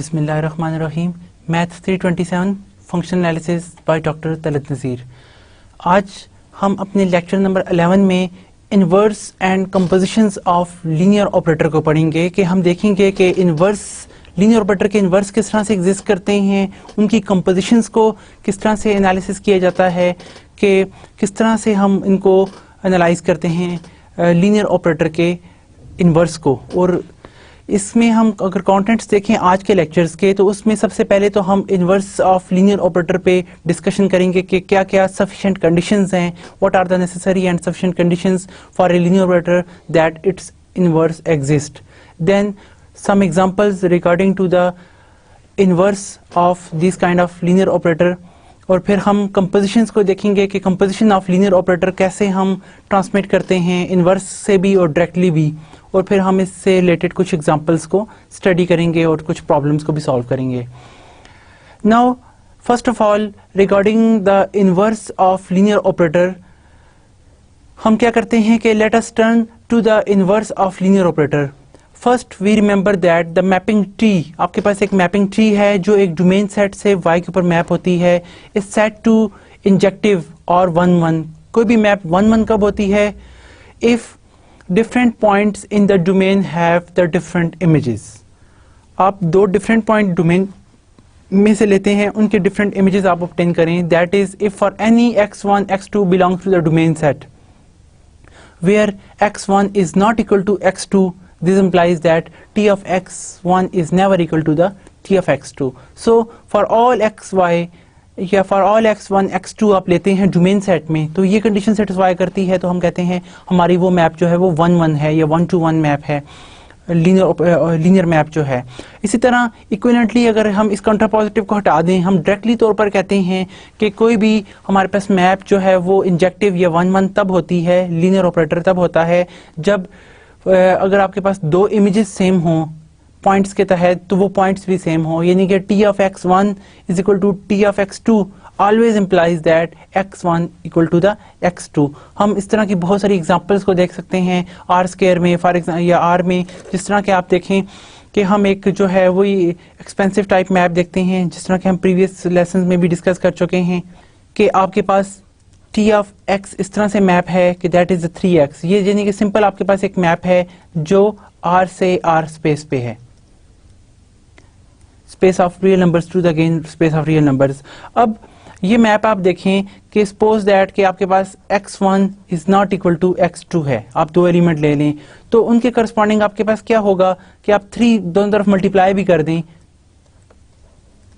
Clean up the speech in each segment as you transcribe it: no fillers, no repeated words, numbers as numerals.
बिस्मिल्लाहिर्रहमानिर्रहीम। Math 327 functional analysis by doctor Talat Nazir. आज हम अपने लेक्चर नंबर 11 में inverse and compositions of linear operator को पढ़ेंगे कि हम देखेंगे कि इन्वर्स लीनियर ऑपरेटर के इन्वर्स किस तरह से एग्जिस्ट करते हैं, उनकी कंपोजिशंस को किस तरह से एनालिसिस किया जाता है, कि किस तरह से हम इनको एनालाइज करते हैं लीनियर ऑपरेटर के इन्वर्स को। और इसमें हम अगर कंटेंट्स देखें आज के लेक्चर्स के, तो उसमें सबसे पहले तो हम इन्वर्स ऑफ लीनियर ऑपरेटर पे डिस्कशन करेंगे कि क्या क्या सफिशिएंट कंडीशंस हैं, what are the necessary and sufficient conditions for a linear operator that its inverse exist. Then some examples regarding to the inverse of this kind of linear operator, और फिर हम compositions को देखेंगे कि composition of linear operator कैसे हम transmit करते हैं inverse से भी और directly भी, और फिर हम इससे related कुछ examples को study करेंगे और कुछ problems को भी solve करेंगे। Now first of all regarding the inverse of linear operator, हम क्या करते हैं कि let us turn to the inverse of linear operator। First we remember that the mapping tree, आपके पास एक मैपिंग ट्री है जो एक डोमेन सेट से y के ऊपर मैप होती है, इज सेट टू इंजेक्टिव और 1 1। कोई भी मैप 1 1 कब होती है? If different points in the domain have the different images. आप दो डिफरेंट पॉइंट डोमेन में से लेते हैं, उनके डिफरेंट इमेजेस आप ऑब्टेन करें। That is if for any x1 x2 belongs to the domain set where x1 is not equal to x2, this implies that t of x1 is never equal to the t of x2. So for all xy या for all x1 x2 आप लेते हैं domain set में, तो ये condition satisfy करती है, तो हम कहते हैं हमारी वो मैप जो है वो 1 1 है या 1 to 1 मैप है, लीनियर मैप जो है। इसी तरह इक्विवेलेंटली अगर हम इस कंट्रापोजिटिव को हटा दें, हम डायरेक्टली तौर पर कहते हैं कि कोई भी हमारे पास मैप जो है वो इंजेक्टिव या 1 1 तब होती है, लीनियर ऑपरेटर तब होता है जब अगर आपके पास दो इमेजेस सेम हों पॉइंट्स के तहत, तो वो पॉइंट्स भी सेम हो, यानी कि t of x1 is equal to t of x2 always implies that x1 equal to the x2। हम इस तरह की बहुत सारी एग्जांपल्स को देख सकते हैं आर स्क्वायर में फॉर एग्जाम्पल या आर में। जिस तरह के आप देखें कि हम एक जो है वही एक्सपेंसिव टाइप मैप देखते हैं, जिस तरह के हम प्रीवियस लेसन में भी डिस्कस कर चुके हैं कि आपके पास t of x इस तरह से मैप है कि दैट इज 3x। ये यानी कि सिंपल आपके पास एक मैप है जो R से R स्पेस पे है, space of real numbers to the again space of real numbers. अब ये मैप आप देखें कि सपोज दैट कि आपके पास x1 is not equal to x2 है, आप दो एलिमेंट ले लें, तो उनके करस्पॉन्डिंग आपके पास क्या होगा कि आप 3 दोनों तरफ मल्टीप्लाई भी कर दें,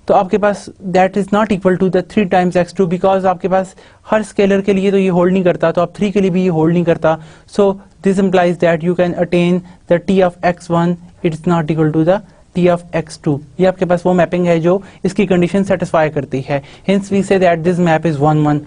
तो आपके पास that is not equal to the 3 times x2, because आपके पास हर स्केलर के लिए तो ये होल्ड नहीं करता, तो आप 3 के लिए भी ये होल्ड नहीं करता। So this implies that you can attain the t of x1 it is not equal to the t of x2। ये आपके पास वो मैपिंग है जो इसकी कंडीशन सेटिस्फाई करती है, hence we see that this map is 1 1।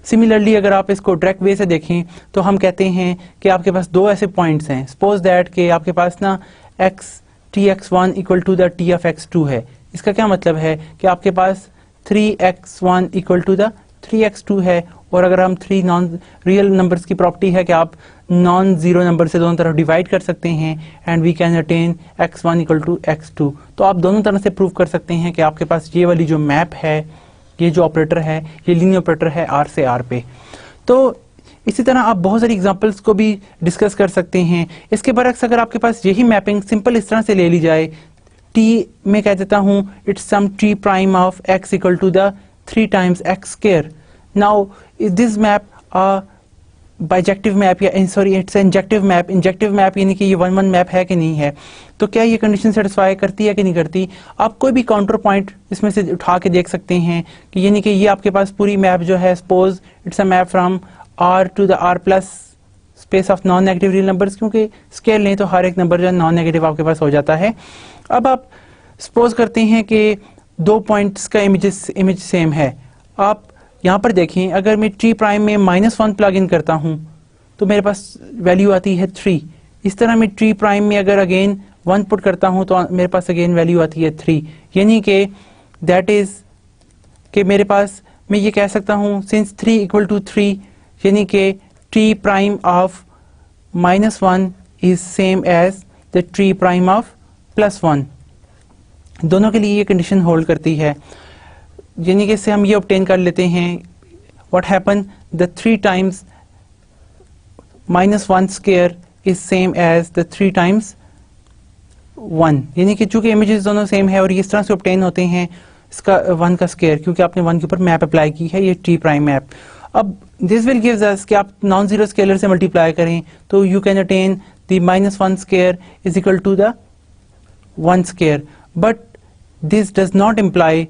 Similarly अगर आप इसको डायरेक्ट वे से देखें तो हम कहते हैं कि आपके पास दो ऐसे पॉइंट्स हैं, सपोज दैट कि आपके पास ना tx1 equal to the t of x2 है। इसका क्या मतलब है कि आपके पास 3x1 equal to the 3x2 है, और अगर हम 3 नॉन रियल नंबर्स की प्रॉपर्टी है कि आप नॉन जीरो नंबर से दोनों तरफ डिवाइड कर सकते हैं and we can attain x1 equal to x2। तो आप दोनों तरह से प्रूव कर सकते हैं कि आपके पास ये वाली जो मैप है, ये जो ऑपरेटर है, ये लीनियर ऑपरेटर है R से R पे। तो इसी तरह आप बहुत सारी एग्जांपल्स को भी डिस्कस कर सकते हैं। इसके बरक्स अगर आपके पास यही मैपिंग सिंपल इस तरह से ले ली जाए, t में कह देता हूं it's some t prime of x equal to the 3 times x square. Now is this map bijective map या sorry it's injective map. Injective map यानी कि ये 1 1 मैप है कि नहीं है, तो क्या ये कंडीशन सेटिस्फाई करती है कि नहीं करती? आप कोई भी काउंटर पॉइंट इसमें से उठा के देख सकते हैं कि यानी कि ये आपके पास पूरी मैप जो है, suppose it's a map from r to the r plus space of non negative real numbers, क्योंकि स्केल लें तो हर एक नंबर जो है नॉन नेगेटिव आपके पास हो जाता है। अब आप सपोज करते हैं कि दो पॉइंट्स का इमेज सेम है। आप यहाँ पर देखें, अगर मैं t प्राइम में -1 प्लग इन करता हूँ तो मेरे पास वैल्यू आती है 3। इस तरह मैं t प्राइम में अगर अगेन 1 पुट करता हूँ तो मेरे पास अगेन वैल्यू आती है 3, यानी कि दैट इज कि मेरे पास मैं ये कह सकता हूँ सिंस 3 इक्वल टू 3, यानी कि t prime of -1 is same as the t prime of +1। दोनों के लिए ये कंडीशन होल्ड करती है, यानी कि इससे हम ये ऑब्टेन कर लेते हैं what happen the 3 times -1 square is same as the 3 times 1, यानी कि चूंकि इमेजेस दोनों सेम है और ये इस तरह से ऑब्टेन होते हैं इसका 1 का स्क्वायर, क्योंकि आपने 1 के ऊपर मैप अप्लाई की है, ये टी प्राइम मैप। अब दिस विल गिव्स अस कि आप नॉन जीरो स्केलर से मल्टीप्लाई करें तो you can attain the -1 square is equal to the 1 square, but this does not imply,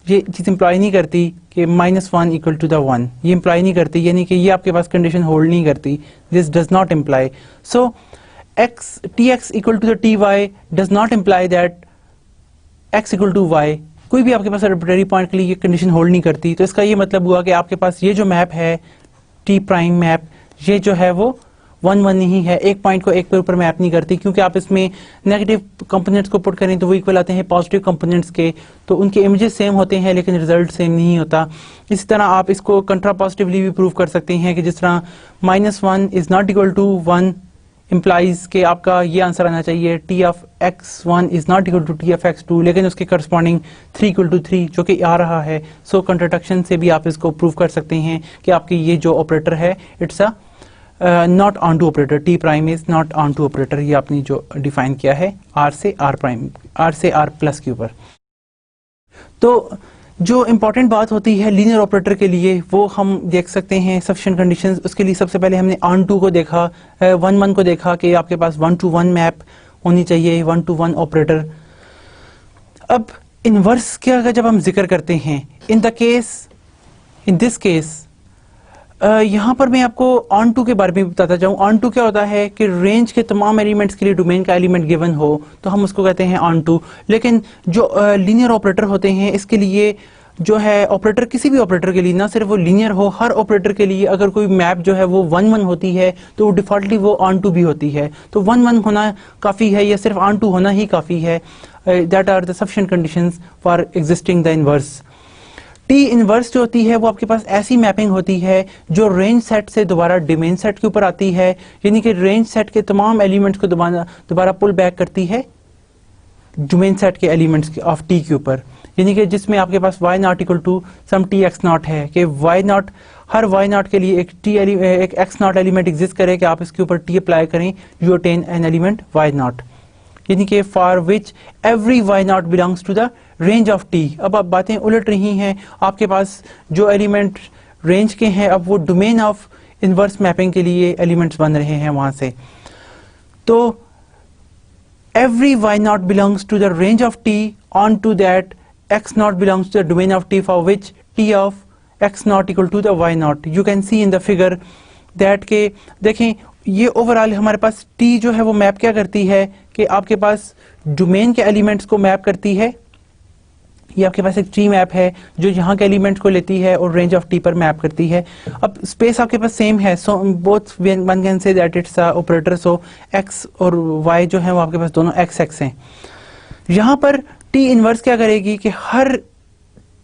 ये चीज़ इम्प्लाई नहीं करती कि -1 इक्वल टू द 1, ये इम्प्लाई नहीं करती, यानी कि ये आपके पास कंडीशन होल्ड नहीं करती, this does not imply. So tx equal to the ty does not imply that x equal to y, कोई भी आपके पास आर्बिट्रेरी पॉइंट के लिए ये कंडीशन होल्ड नहीं करती। तो इसका ये मतलब हुआ कि आपके पास ये जो मैप है टी प्राइम मैप, ये जो है वो 1-1 नहीं है, एक पॉइंट को एक पे ऊपर मैप नहीं करती, क्योंकि आप इसमें नेगेटिव कंपोनेंट्स को पुट करें तो वो इक्वल आते हैं पॉजिटिव कंपोनेंट्स के, तो उनके इमेजेस सेम होते हैं लेकिन रिजल्ट सेम नहीं होता। इसी तरह आप इसको कंट्रा पॉजिटिवली भी प्रूव कर सकते हैं कि जिस तरह -1 is not equal to 1 implies के आपका ये आंसर आना चाहिए T of x1 is not equal to T of x2, लेकिन उसके करस्पॉन्डिंग 3 इक्वल टू 3 जो कि आ रहा है। सो कंट्राडिक्शन से भी आप इसको प्रूव कर सकते हैं कि आपकी ये जो ऑपरेटर है it's a not onto operator, T prime is not onto operator, ये आपने जो डिफाइन किया है r से r प्राइम, r से r प्लस के ऊपर। तो जो इम्पॉर्टेंट बात होती है लीनियर ऑपरेटर के लिए वो हम देख सकते हैं सफिशिएंट कंडीशंस। उसके लिए सबसे पहले हमने ऑन टू को देखा, 1-1 को देखा कि आपके पास 1-to-1 मैप होनी चाहिए, 1-to-1 ऑपरेटर। अब इनवर्स का अगर जब हम जिक्र करते हैं इन दिस केस यहाँ पर मैं आपको ऑन टू के बारे में बताता जाऊँ। ऑन टू क्या होता है कि रेंज के तमाम एलिमेंट्स के लिए डोमेन का एलिमेंट गिवन हो तो हम उसको कहते हैं ऑन टू। लेकिन जो लीनियर ऑपरेटर होते हैं इसके लिए जो है ऑपरेटर, किसी भी ऑपरेटर के लिए, ना सिर्फ वो लीनियर हो, हर ऑपरेटर के लिए अगर कोई मैप जो है वो 1-1 होती है तो डिफॉल्टली वो ऑन टू भी होती है। तो 1-1 होना काफ़ी है या सिर्फ ऑन टू होना ही काफ़ी है। That are the sufficient conditions for existing the inverse. T inverse जो होती है वो आपके पास ऐसी मैपिंग होती है जो रेंज सेट से दोबारा डोमेन सेट के ऊपर आती है, यानी कि रेंज सेट के तमाम एलिमेंट्स को दोबारा पुल बैक करती है डोमेन सेट के एलिमेंट्स ऑफ टी के ऊपर, यानी कि जिसमें आपके पास y not equal to some T X not है कि y नॉट, हर y नॉट के लिए एक x नॉट एलिमेंट एग्जिस्ट करे कि आप इसके ऊपर t अप्लाई करें, you attain an element y not, यानी कि for which every y not belongs to the range of T. अब आप बातें उलट रही हैं, आपके पास जो एलिमेंट रेंज के हैं अब वो डोमेन ऑफ इनवर्स मैपिंग के लिए एलिमेंट्स बन रहे हैं वहां से। तो every y naught belongs to the range of t on to that x naught belongs to the domain of t for which t of x naught equal to the y naught. You can see in the figure that के देखें ये overall हमारे पास t जो है वो map क्या करती है कि आपके पास डोमेन के एलिमेंट्स को मैप करती है। ये आपके पास एक ट्री मैप है जो यहाँ के एलिमेंट्स को लेती है और रेंज ऑफ टी पर मैप करती है। अब स्पेस आपके पास सेम है, so both one can say that it's operator, so x और y जो है वो आपके पास दोनों x हैं। यहाँ पर t इनवर्स क्या करेगी कि हर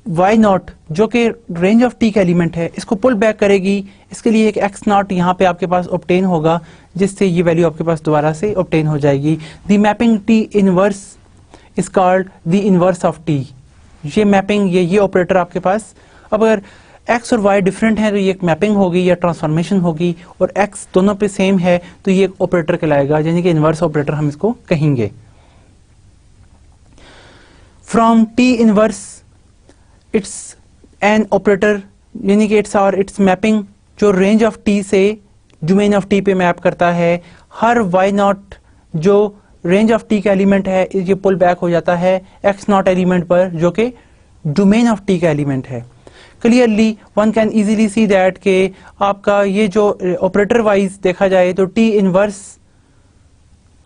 y नॉट जो कि रेंज ऑफ t का एलिमेंट है इसको पुल बैक करेगी, इसके लिए एक x नॉट यहाँ पे आपके पास ऑब्टेन होगा जिससे ये वैल्यू आपके पास दोबारा से ऑब्टेन हो जाएगी। The mapping t inverse is called the inverse of t। ये मैपिंग, ये ऑपरेटर आपके पास, अब अगर x और y डिफरेंट है तो ये एक मैपिंग होगी या ट्रांसफॉर्मेशन होगी, और x दोनों पे सेम है तो ये एक ऑपरेटर कहलाएगा, यानी कि इनवर्स ऑपरेटर हम इसको कहेंगे। From t inverse it's an operator, यानी कि इट्स मैपिंग जो रेंज ऑफ t से डोमेन ऑफ t पे मैप करता है। हर y नॉट जो रेंज ऑफ टी का एलिमेंट है ये पुल बैक हो जाता है एक्स नॉट एलिमेंट पर जो कि डोमेन ऑफ टी का एलिमेंट है। Clearly one can easily see that के आपका ये जो ऑपरेटर वाइज देखा जाए तो T inverse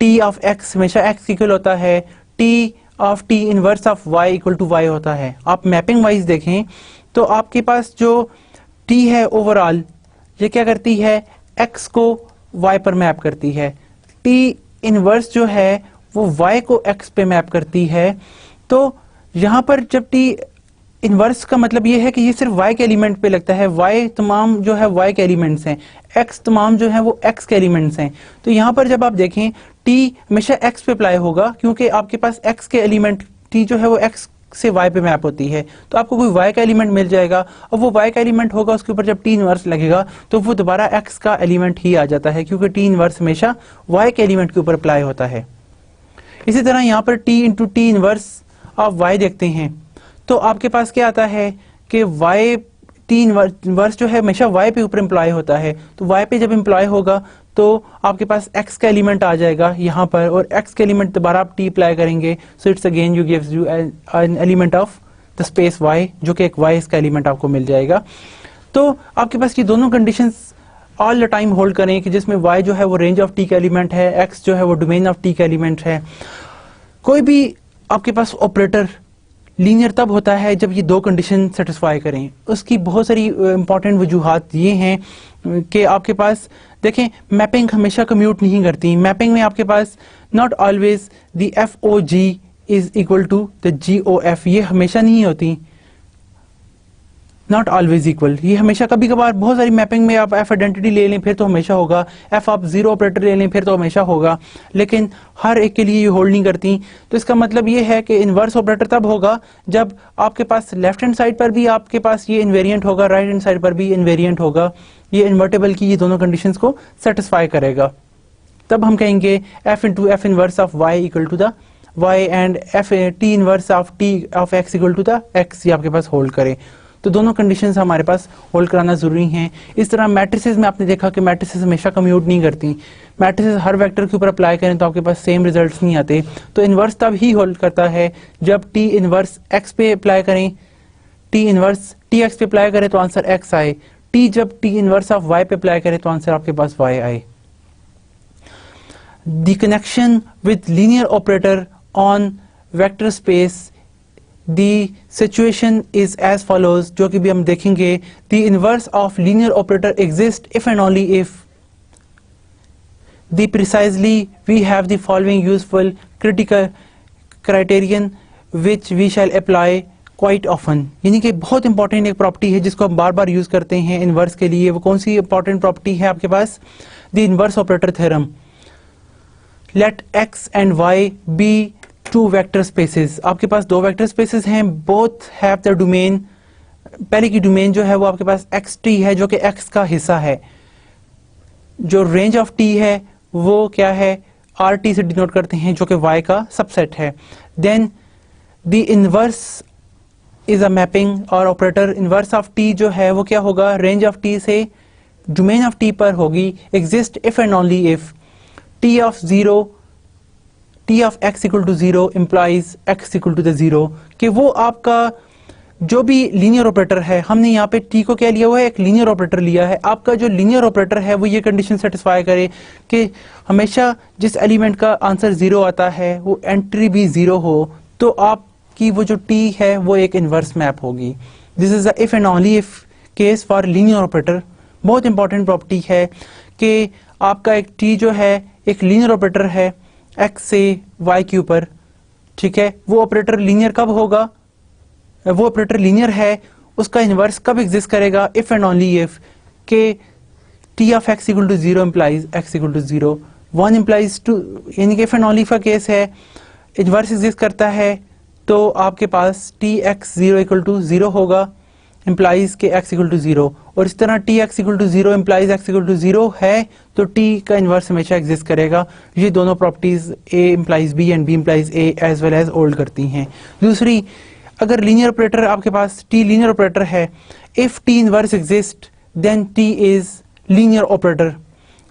T of X हमेशा एक्स इक्वल होता है, T of T inverse of Y equal to Y होता है। आप मैपिंग वाइज देखें तो आपके पास जो टी है ओवरऑल ये क्या करती है, एक्स को वाई पर मैप करती है, टी इनवर्स जो है वो y को x पे मैप करती है। तो यहाँ पर जब t इनवर्स का मतलब ये है कि ये सिर्फ y के एलिमेंट पे लगता है, y तमाम जो है y के एलिमेंट्स हैं, x तमाम जो है वो x के एलिमेंट्स हैं। तो यहाँ पर जब आप देखें t हमेशा x पे अप्लाई होगा क्योंकि आपके पास x के एलिमेंट टी जो है वो एक्स से y पे मैप होती है, तो आपको कोई y का एलिमेंट मिल जाएगा और वो y का एलिमेंट होगा, उसके ऊपर जब t इनवर्स लगेगा तो वो दोबारा x का एलिमेंट ही आ जाता है, क्योंकि t इनवर्स हमेशा y के एलिमेंट के ऊपर अप्लाई होता है। इसी तरह यहाँ पर t इंटू टी इनवर्स आप y देखते हैं तो आपके पास क्या आता है कि y टी इनवर्स जो है हमेशा y पे ऊपर एम्प्लॉय होता है, तो y पे जब एम्प्लॉय होगा तो आपके पास x का एलिमेंट आ जाएगा यहाँ पर, और x का एलिमेंट दोबारा आप t अप्लाई करेंगे, so it's again you gives you an element of the space y, जो कि एक y इसका एलिमेंट आपको मिल जाएगा। तो आपके पास ये दोनों conditions all the time hold करें कि जिसमें y जो है वो रेंज ऑफ t का एलिमेंट है, x जो है वो डोमेन ऑफ t का एलिमेंट है। कोई भी आपके पास ऑपरेटर लीनियर तब होता है जब ये दो कंडीशन सेटिस्फाई करें। उसकी बहुत सारी इंपॉर्टेंट वजूहात ये हैं कि आपके पास देखें, मैपिंग हमेशा कम्यूट नहीं करती। मैपिंग में आपके पास not always the F O G is equal to the G O F, ये हमेशा नहीं होती, नॉट ऑलवेज इक्वल। ये हमेशा कभी कभार बहुत सारी मैपिंग में आप एफ आइडेंटिटी ले लें फिर तो हमेशा होगा, एफ आप जीरो ऑपरेटर ले लें फिर तो हमेशा होगा, लेकिन हर एक के लिए ये होल्ड नहीं करती। तो इसका मतलब ये है कि इनवर्स ऑपरेटर तब होगा जब आपके पास लेफ्ट हैंड साइड पर भी आपके पास ये इन्वेरिएंट होगा, राइट हैंड साइड पर भी इन्वेरिएंट होगा। ये इन्वर्टेबल की ये दोनों कंडीशंस को सेटिस्फाई करेगा, तब हम कहेंगे F into F inverse of Y equal to the Y and F T inverse of T of X equal to the X, ये आपके पास होल्ड करे। तो दोनों कंडीशंस हमारे पास होल्ड कराना जरूरी हैं। इस तरह मैट्रिसेस में आपने देखा कि मैट्रिसेस हमेशा कम्यूट नहीं करती। मैट्रिसेस हर वेक्टर के ऊपर अप्लाई करें तो आपके पास सेम रिजल्ट्स नहीं आते। तो इनवर्स तब ही होल्ड करता है जब टी इनवर्स एक्स पे अप्लाई करें, टी इनवर्स टी एक्स पे अप्लाई करें तो आंसर एक्स आए, टी जब टी इनवर्स ऑफ वाई पे अप्लाई करें तो आंसर आपके पास वाई आए। The connection with linear operator on vector space, the situation is as follows, जो कि भी हम देखेंगे। the inverse of linear operator exists if and only if the precisely we have the following useful critical criterion which we shall apply quite often। यानी कि बहुत important एक property है जिसको हम बार बार यूज करते हैं इनवर्स के लिए। वो कौन सी इंपॉर्टेंट प्रॉपर्टी है आपके पास? the inverse operator theorem। let x and y be two vector spaces. आपके पास दो वेक्टर स्पेसेस हैं, बोथ हैव द डोमेन। पहले की डोमेन जो है वो आपके पास एक्स टी है जो कि एक्स का हिस्सा है, जो रेंज ऑफ टी है वो क्या है, आर टी से डिनोट करते हैं, जो कि वाई का सबसेट है। Then the inverse is a mapping और ऑपरेटर इनवर्स ऑफ टी जो है वो क्या होगा, रेंज ऑफ टी से डोमेन ऑफ टी पर होगी, exist if and only if T of zero T of X equal to zero implies X equal to the zero, कि वो आपका जो भी लीनियर ऑपरेटर है, हमने यहाँ पे टी को क्या लिया हुआ है, एक लीनियर ऑपरेटर लिया है। आपका जो लीनियर ऑपरेटर है वो ये कंडीशन सेटिस्फाई करे कि हमेशा जिस एलिमेंट का आंसर जीरो आता है वो एंट्री भी जीरो हो, तो आपकी वो जो टी है वो एक इनवर्स मैप होगी। This is the if and only if case for linear operator. बहुत इंपॉर्टेंट प्रॉपर्टी है कि आपका एक टी जो है एक लीनियर ऑपरेटर है x से y के ऊपर, ठीक है। वो ऑपरेटर लीनियर कब होगा, वो ऑपरेटर लीनियर है, उसका इनवर्स कब एग्जिस्ट करेगा, इफ एंड ओनली इफ के t of x equal to zero implies x equal to zero, one implies two, यानी कि इफ एंड ओनली का केस है, इनवर्स एग्जिस्ट करता है तो आपके पास T X zero equal to zero होगा, इम्प्लाइज के x इक्वल टू जीरो। और इस तरह T X equal to zero implies x equal to zero है तो t का इनवर्स हमेशा एग्जिस्ट करेगा। ये दोनों properties a implies b and b implies a as well as hold करती हैं। दूसरी, अगर लीनियर ऑपरेटर आपके पास t लीनियर ऑपरेटर है, if t inverse exist then t is linear operator.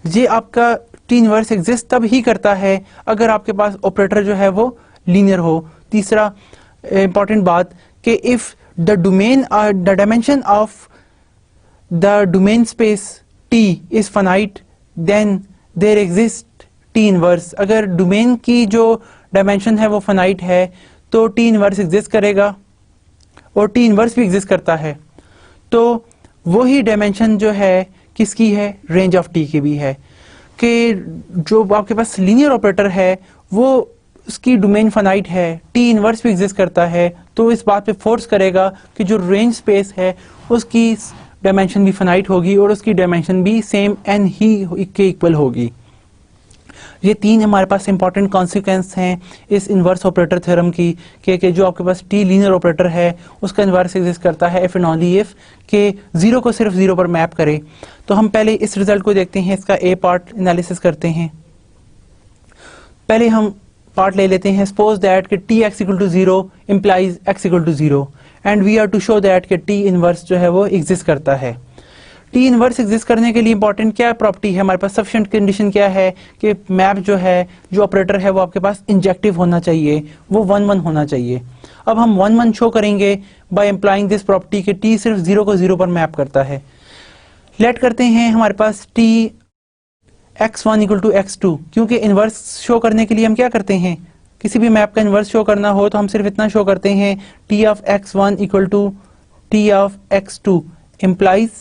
ये आपका t इनवर्स एग्जिस्ट तब ही करता है अगर आपके पास ऑपरेटर जो है वो लीनियर हो। तीसरा इंपॉर्टेंट बात कि if the domain or the dimension of the domain space T is finite then there exists T inverse। अगर डोमेन की जो डायमेंशन है वो फाइनाइट है तो T इनवर्स एग्जिस्ट करेगा और T इनवर्स भी एग्जिस्ट करता है, तो वही डायमेंशन जो है किसकी है, रेंज ऑफ T की भी है। कि जो आपके पास लीनियर ऑपरेटर है वो उसकी डोमेन फाइनाइट है, टी इनवर्स भी एग्जिस्ट करता है, तो इस बात पे फोर्स करेगा कि जो रेंज स्पेस है उसकी डायमेंशन भी फाइनाइट होगी और उसकी डायमेंशन भी सेम n ही के इक्वल होगी। ये तीन हमारे पास इंपॉर्टेंट कॉन्सिक्वेंस हैं इस इन्वर्स ऑपरेटर थ्योरम की कि जो आपके पास टी लीनियर ऑपरेटर है उसका इन्वर्स एग्जिस्ट करता है इफ एंड ओनली इफ के जीरो को सिर्फ जीरो पर मैप करे। तो हम पहले इस रिजल्ट को देखते हैं, इसका ए पार्ट एनालिसिस करते हैं। पहले हम पार्ट ले लेते हैं, सपोज दैट कि T X equal to zero implies X equal to zero and we are to show that कि टी इनवर्स जो है वो एग्जिस्ट करता है। टी इनवर्स एग्जिस्ट करने के लिए इंपॉर्टेंट क्या प्रॉपर्टी है हमारे पास, सफिशिएंट कंडीशन क्या है कि मैप जो है, जो ऑपरेटर है वो आपके पास इंजेक्टिव होना चाहिए, वो 1 1 होना चाहिए। अब हम 1 1 शो करेंगे बाय एम्प्लॉइंग दिस प्रॉपर्टी कि टी सिर्फ जीरो को जीरो पर मैप करता है। लेट करते हैं हमारे पास T x1 equal to x2, क्योंकि इनवर्स शो करने के लिए हम क्या करते हैं, किसी भी मैप का इनवर्स शो करना हो तो हम सिर्फ इतना शो करते हैं t of x1 equal to t of x2 implies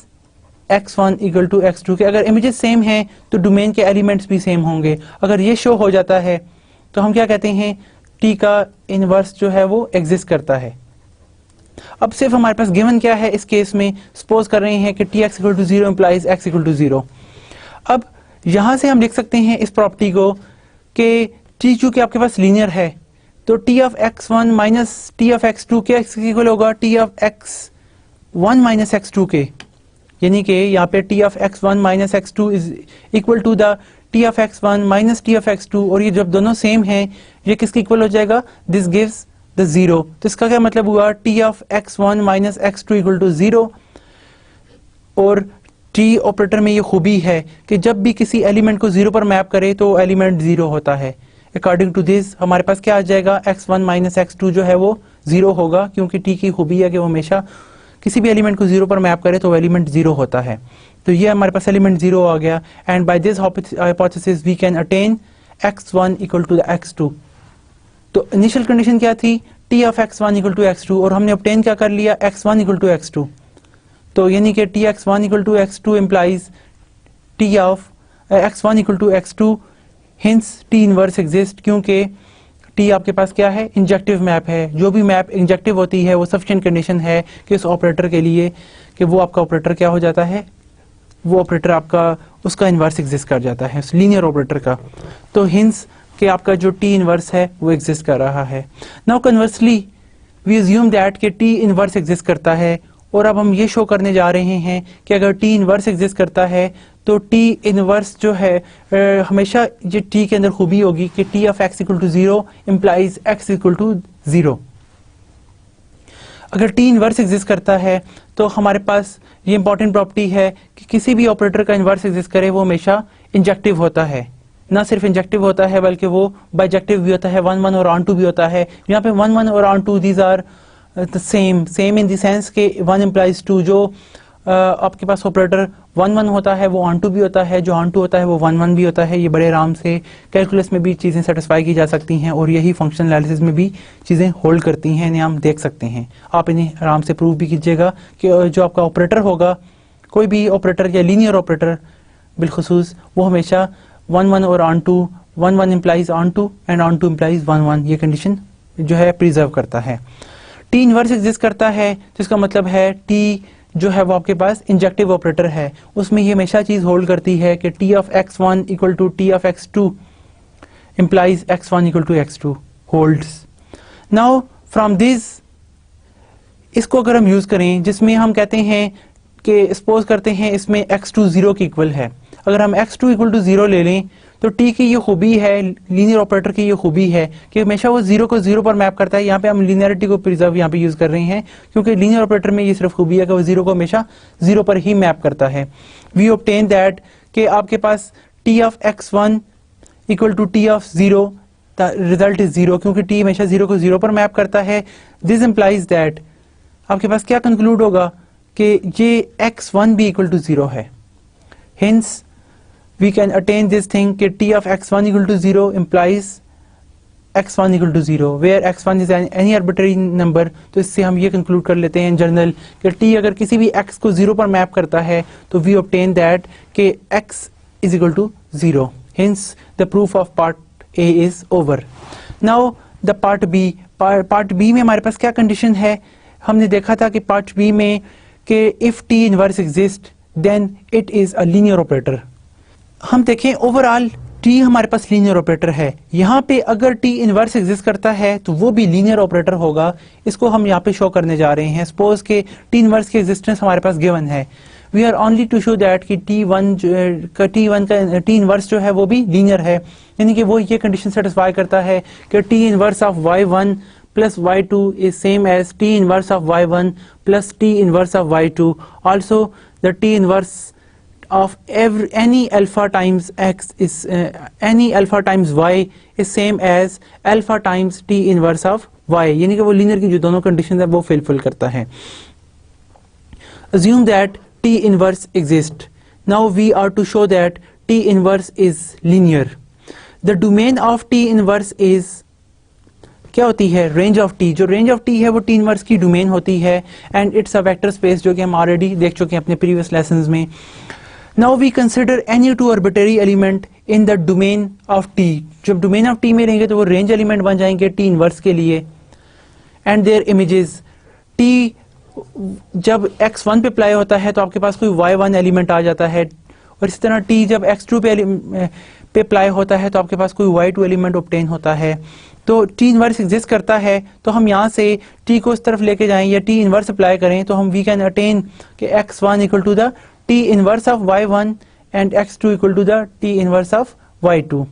x1 equal to x2 के अगर इमेजेस सेम हैं तो डोमेन के एलिमेंट्स भी सेम होंगे। अगर ये शो हो जाता है तो हम क्या कहते हैं, t का इनवर्स जो है वो एग्जिस्ट करता है। अब सिर्फ हमारे पास गिवन क्या है इस केस में, सपोज कर रहे हैं कि tx equal to zero implies x equal to zero. अब यहां से हम लिख सकते हैं इस प्रॉपर्टी को कि t चूंकि आपके पास लीनियर है तो t of x1 minus t of x2 के x इक्वल होगा t of x1 minus x2 के, यानी कि यहाँ पे t of x1 minus x2 is equal to the t of x1 minus t of x2, और ये जब दोनों सेम हैं ये किसके इक्वल हो जाएगा, दिस गिव्स द जीरो। तो इसका क्या मतलब हुआ, t of x1 minus x2 equal to zero. और टी ऑपरेटर में ये खूबी है कि जब भी किसी एलिमेंट को जीरो पर मैप करे तो एलिमेंट जीरो होता है। अकॉर्डिंग टू दिस हमारे पास क्या आ जाएगा, x1 माइनस x2 जो है वो जीरो होगा, क्योंकि टी की खूबी है कि वो हमेशा किसी भी एलिमेंट को जीरो पर मैप करे तो एलिमेंट जीरो होता है। तो ये हमारे पास एलिमेंट जीरो आ गया and by this hypothesis we can attain x1 equal to x2। तो इनिशियल कंडीशन क्या थी, t of x1 equal to x2, और हमने ऑब्टेन क्या कर लिया, x1 इक्वल टू x2। तो यानी कि tx1 equal to x2 implies t of x1 equal to x2, hence t inverse exist, क्योंकि t आपके पास क्या है, इंजेक्टिव मैप है। जो भी मैप इंजेक्टिव होती है वो सफिशिएंट कंडीशन है कि उस ऑपरेटर के लिए कि वो आपका ऑपरेटर क्या हो जाता है, वो ऑपरेटर आपका उसका इनवर्स एग्जिस्ट कर जाता है, उस लीनियर ऑपरेटर का। तो हिंस कि आपका जो t इनवर्स है वो एग्जिस्ट कर रहा है। Now conversely we assume that कि t इनवर्स एग्जिस्ट करता है, और अब हम ये शो करने जा रहे हैं कि अगर t इनवर्स एग्जिस्ट करता है तो t इनवर्स जो है हमेशा ये t के अंदर खूबी होगी कि t of x equal to zero implies x equal to zero. अगर t इनवर्स एग्जिस्ट करता है तो हमारे पास ये इंपॉर्टेंट प्रॉपर्टी है कि किसी भी ऑपरेटर का इनवर्स एग्जिस्ट करे वो हमेशा इंजेक्टिव होता है। ना सिर्फ इंजेक्टिव होता है बल्कि वो बाइजेक्टिव भी होता है, 1 1 और ऑन टू भी होता है। यहाँ पे 1 1 और onto these are the same in the sense के 1 इम्प्लाइज 2। जो आपके पास ऑपरेटर 1 1 होता है वो ऑन टू भी होता है, जो ऑन टू होता है वो 1 1 भी होता है। ये बड़े आराम से कैलकुलस में भी चीज़ें सेटिस्फाई की जा सकती हैं और यही फंक्शनल एनालिसिस में भी चीज़ें होल्ड करती हैं, इन्हें हम देख सकते हैं। आप इन्हें आराम से प्रूव भी कीजिएगा कि जो आपका ऑपरेटर होगा, कोई भी ऑपरेटर या लीनियर ऑपरेटर बिलखुसूस, वो हमेशा 1 1 और onto, 1 1 implies onto and onto implies 1 1, ये कंडीशन जो है प्रिजर्व करता है। टी इनवर्स एग्जिस्ट करता है तो इसका मतलब है टी जो है वो आपके पास इंजेक्टिव ऑपरेटर है, उसमें ये हमेशा चीज होल्ड करती है कि T of x1 equal to T of x2 implies x1 equal to x2 holds. Now from this, इसको अगर हम यूज करें जिसमें हम कहते हैं कि सपोज करते हैं इसमें x2 जीरो की इक्वल है, अगर हम x2 इक्वल टू जीरो ले लें तो t की ये खूबी है, लीनियर ऑपरेटर की ये खूबी है कि हमेशा वो जीरो को जीरो पर मैप करता है। यहाँ पे हम लीनियरिटी को प्रिजर्व यहाँ पे यूज कर रहे हैं क्योंकि लीनियर ऑपरेटर में ये सिर्फ खूबी है कि वो जीरो को हमेशा जीरो पर ही मैप करता है। वी ऑब्टेन दैट कि आपके पास t of x1 equal to T of zero, the result is zero, क्योंकि t हमेशा जीरो को जीरो पर मैप करता है। दिस इम्प्लाइज दैट आपके पास क्या कंक्लूड होगा कि ये x1 भी इक्वल टू जीरो है। Hints we can attain this thing कि t of x1 equal to 0 implies x1 equal to 0 where x1 is any arbitrary number। तो इससे हम ये conclude कर लेते हैं in general कि t अगर किसी भी x को 0 पर मैप करता है तो we obtain that कि x is equal to 0। hence the proof of part A is over। now the part B, part B में हमारे पास क्या condition है, हमने देखा था कि part B में कि if t inverse exists then it is a linear operator। हम देखें ओवरऑल टी हमारे पास लीनियर ऑपरेटर है, यहाँ पे अगर टी इनवर्स एग्जिस्ट करता है तो वो भी लीनियर ऑपरेटर होगा। इसको हम यहाँ पे शो करने जा रहे हैं। सपोज के टी इनवर्स की एग्जिस्टेंस हमारे पास गिवन है, we are only to show that कि टी1 का टी इनवर्स जो है वो भी लीनियर है, यानी कि वो ये कंडीशन सेटिस्फाई करता है कि T inverse of y1 plus y2 is same as t inverse of y1 plus t inverse of y2. Also, the t inverse of any alpha times x is any alpha times y is same as alpha times t inverse of y. यानी कि वो linear की जो दोनों condition है वो fulfil करता है। Assume that t inverse exists. Now we are to show that t inverse is linear. The domain of t inverse is क्या होती है, रेंज ऑफ टी। जो रेंज ऑफ टी है वो टी इनवर्स की डोमेन होती है and it's a vector space, जो कि हम ऑलरेडी देख चुके हैं अपने प्रीवियस लेसन्स में। Now we consider any two arbitrary element in the domain of T. जब डोमेन ऑफ टी में रहेंगे तो वो रेंज एलिमेंट बन जाएंगे टी इनवर्स के लिए एंड देयर इमेजेस। टी जब x1 पे अप्लाई होता है तो आपके पास कोई y1 एलिमेंट आ जाता है, और इसी तरह टी जब x2 पे अप्लाई होता है तो आपके पास कोई y2 एलिमेंट ऑब्टेन होता है। तो टी इनवर्स एग्जिस्ट करता है तो हम यहाँ से टी को इस तरफ लेके जाएं या टी इनवर्स अप्लाई करें तो हम वी कैन अटेन कि x1 equal to the T inverse of y1 and x2 equal to the T inverse of y2।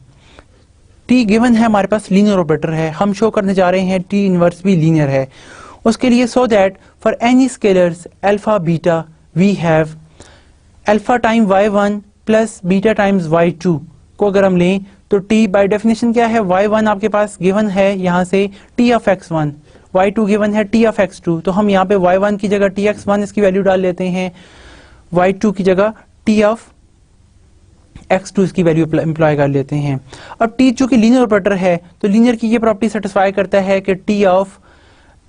T given है, हमारे पास लीनियर ऑपरेटर है, हम शो करने जा रहे हैं टी इनवर्स भी लीनियर है। उसके लिए so that for any scalars alpha beta V have alpha time y1 plus beta times y2 को अगर हम लें तो t बाय डेफिनेशन क्या है, y1 आपके पास गिवन है यहाँ से t of x1, y2 given है t ऑफ x2। तो हम यहाँ पे y1 की जगह tx1 इसकी वैल्यू डाल लेते हैं, y2 की जगह t ऑफ x2 इसकी वैल्यू एम्प्लॉय कर लेते हैं। अब t चूंकि लीनियर ऑपरेटर है तो लीनियर की ये प्रॉपर्टी सेटिस्फाई करता है कि t of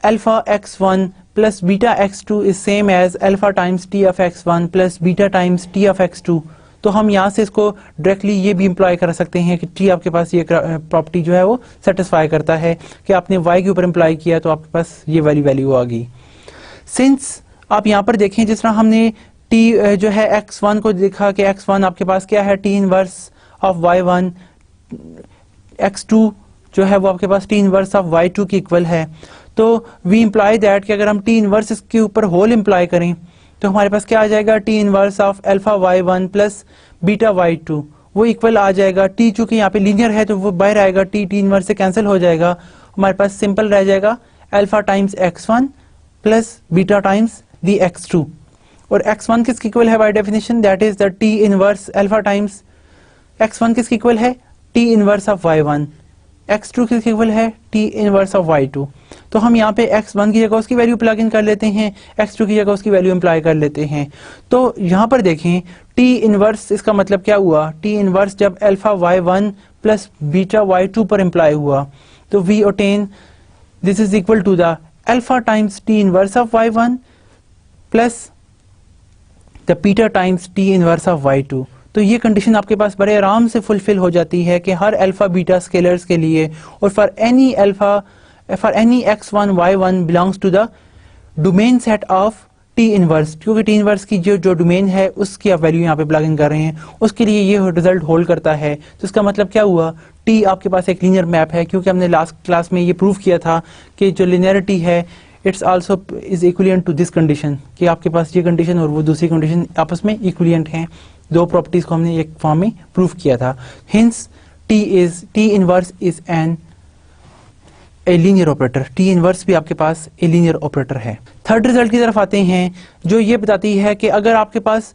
alpha x1 plus beta x2 is same as alpha times t of x1 plus beta times t of x2। तो हम यहाँ से इसको डायरेक्टली ये भी इम्प्लॉय कर सकते हैं कि टी आपके पास ये प्रॉपर्टी जो है वो सेटिस्फाई करता है कि आपने y के ऊपर इम्प्लॉय किया तो आपके पास ये वाली वैल्यू आ गई। सिंस आप यहाँ पर देखें जिस तरह हमने t जो है x1 को देखा कि x1 आपके पास क्या है, T inverse of y1, x2 जो है वो आपके पास टी इनवर्स ऑफ y2 की इक्वल है। तो वी इम्प्लॉय दैट कि अगर हम टी इनवर्स इसके ऊपर होल इम्प्लॉय करें तो हमारे पास क्या आ जाएगा, T inverse of alpha y1 plus beta y2 वो इक्वल आ जाएगा। टी चूंकि यहाँ पे लीनियर है तो वो बाहर आएगा, टी इनवर्स से कैंसिल हो जाएगा, हमारे पास सिंपल रह जाएगा alpha times x1 plus beta times the x2। और x1 किसकी इक्वल है by definition, that is the T inverse alpha times x1 किसकी इक्वल है, T inverse of y1, x2 किसकी इक्वल है, टी इनवर्स ऑफ y2। तो हम यहाँ पे x1 की जगह उसकी वैल्यू प्लग इन कर लेते हैं, x2 की जगह उसकी वैल्यू इम्प्लाई कर लेते हैं। तो यहाँ पर देखें टी इनवर्स इसका मतलब क्या हुआ, टी इनवर्स जब alpha y1 plus beta y2 पर इम्प्लाई हुआ तो we obtain this is equal to the alpha times T inverse of y1 plus the beta times T inverse of y2। तो ये कंडीशन आपके पास बड़े आराम से फुलफिल हो जाती है कि हर अल्फा बीटा स्केलर्स के लिए और for any x1 y1 belongs to the domain set of T inverse, क्योंकि टी इनवर्स की जो डोमेन है उसकी आप वैल्यू यहाँ पे प्लग इन कर रहे हैं, उसके लिए ये रिजल्ट होल्ड करता है। तो इसका मतलब क्या हुआ, टी आपके पास एक लीनियर मैप है, क्योंकि हमने लास्ट क्लास में ये प्रूव किया था कि जो लिनियरिटी है it's also is equivalent to this condition, कि आपके पास ये कंडीशन और वो दूसरी कंडीशन आपस में इक्विलिएंट हैं। दो प्रॉपर्टीज को हमने एक फॉर्म में प्रूव किया था। Hence T inverse is an a linear operator, T inverse भी आपके पास ए लीनियर ऑपरेटर है। थर्ड रिजल्ट की तरफ आते हैं जो ये बताती है कि अगर आपके पास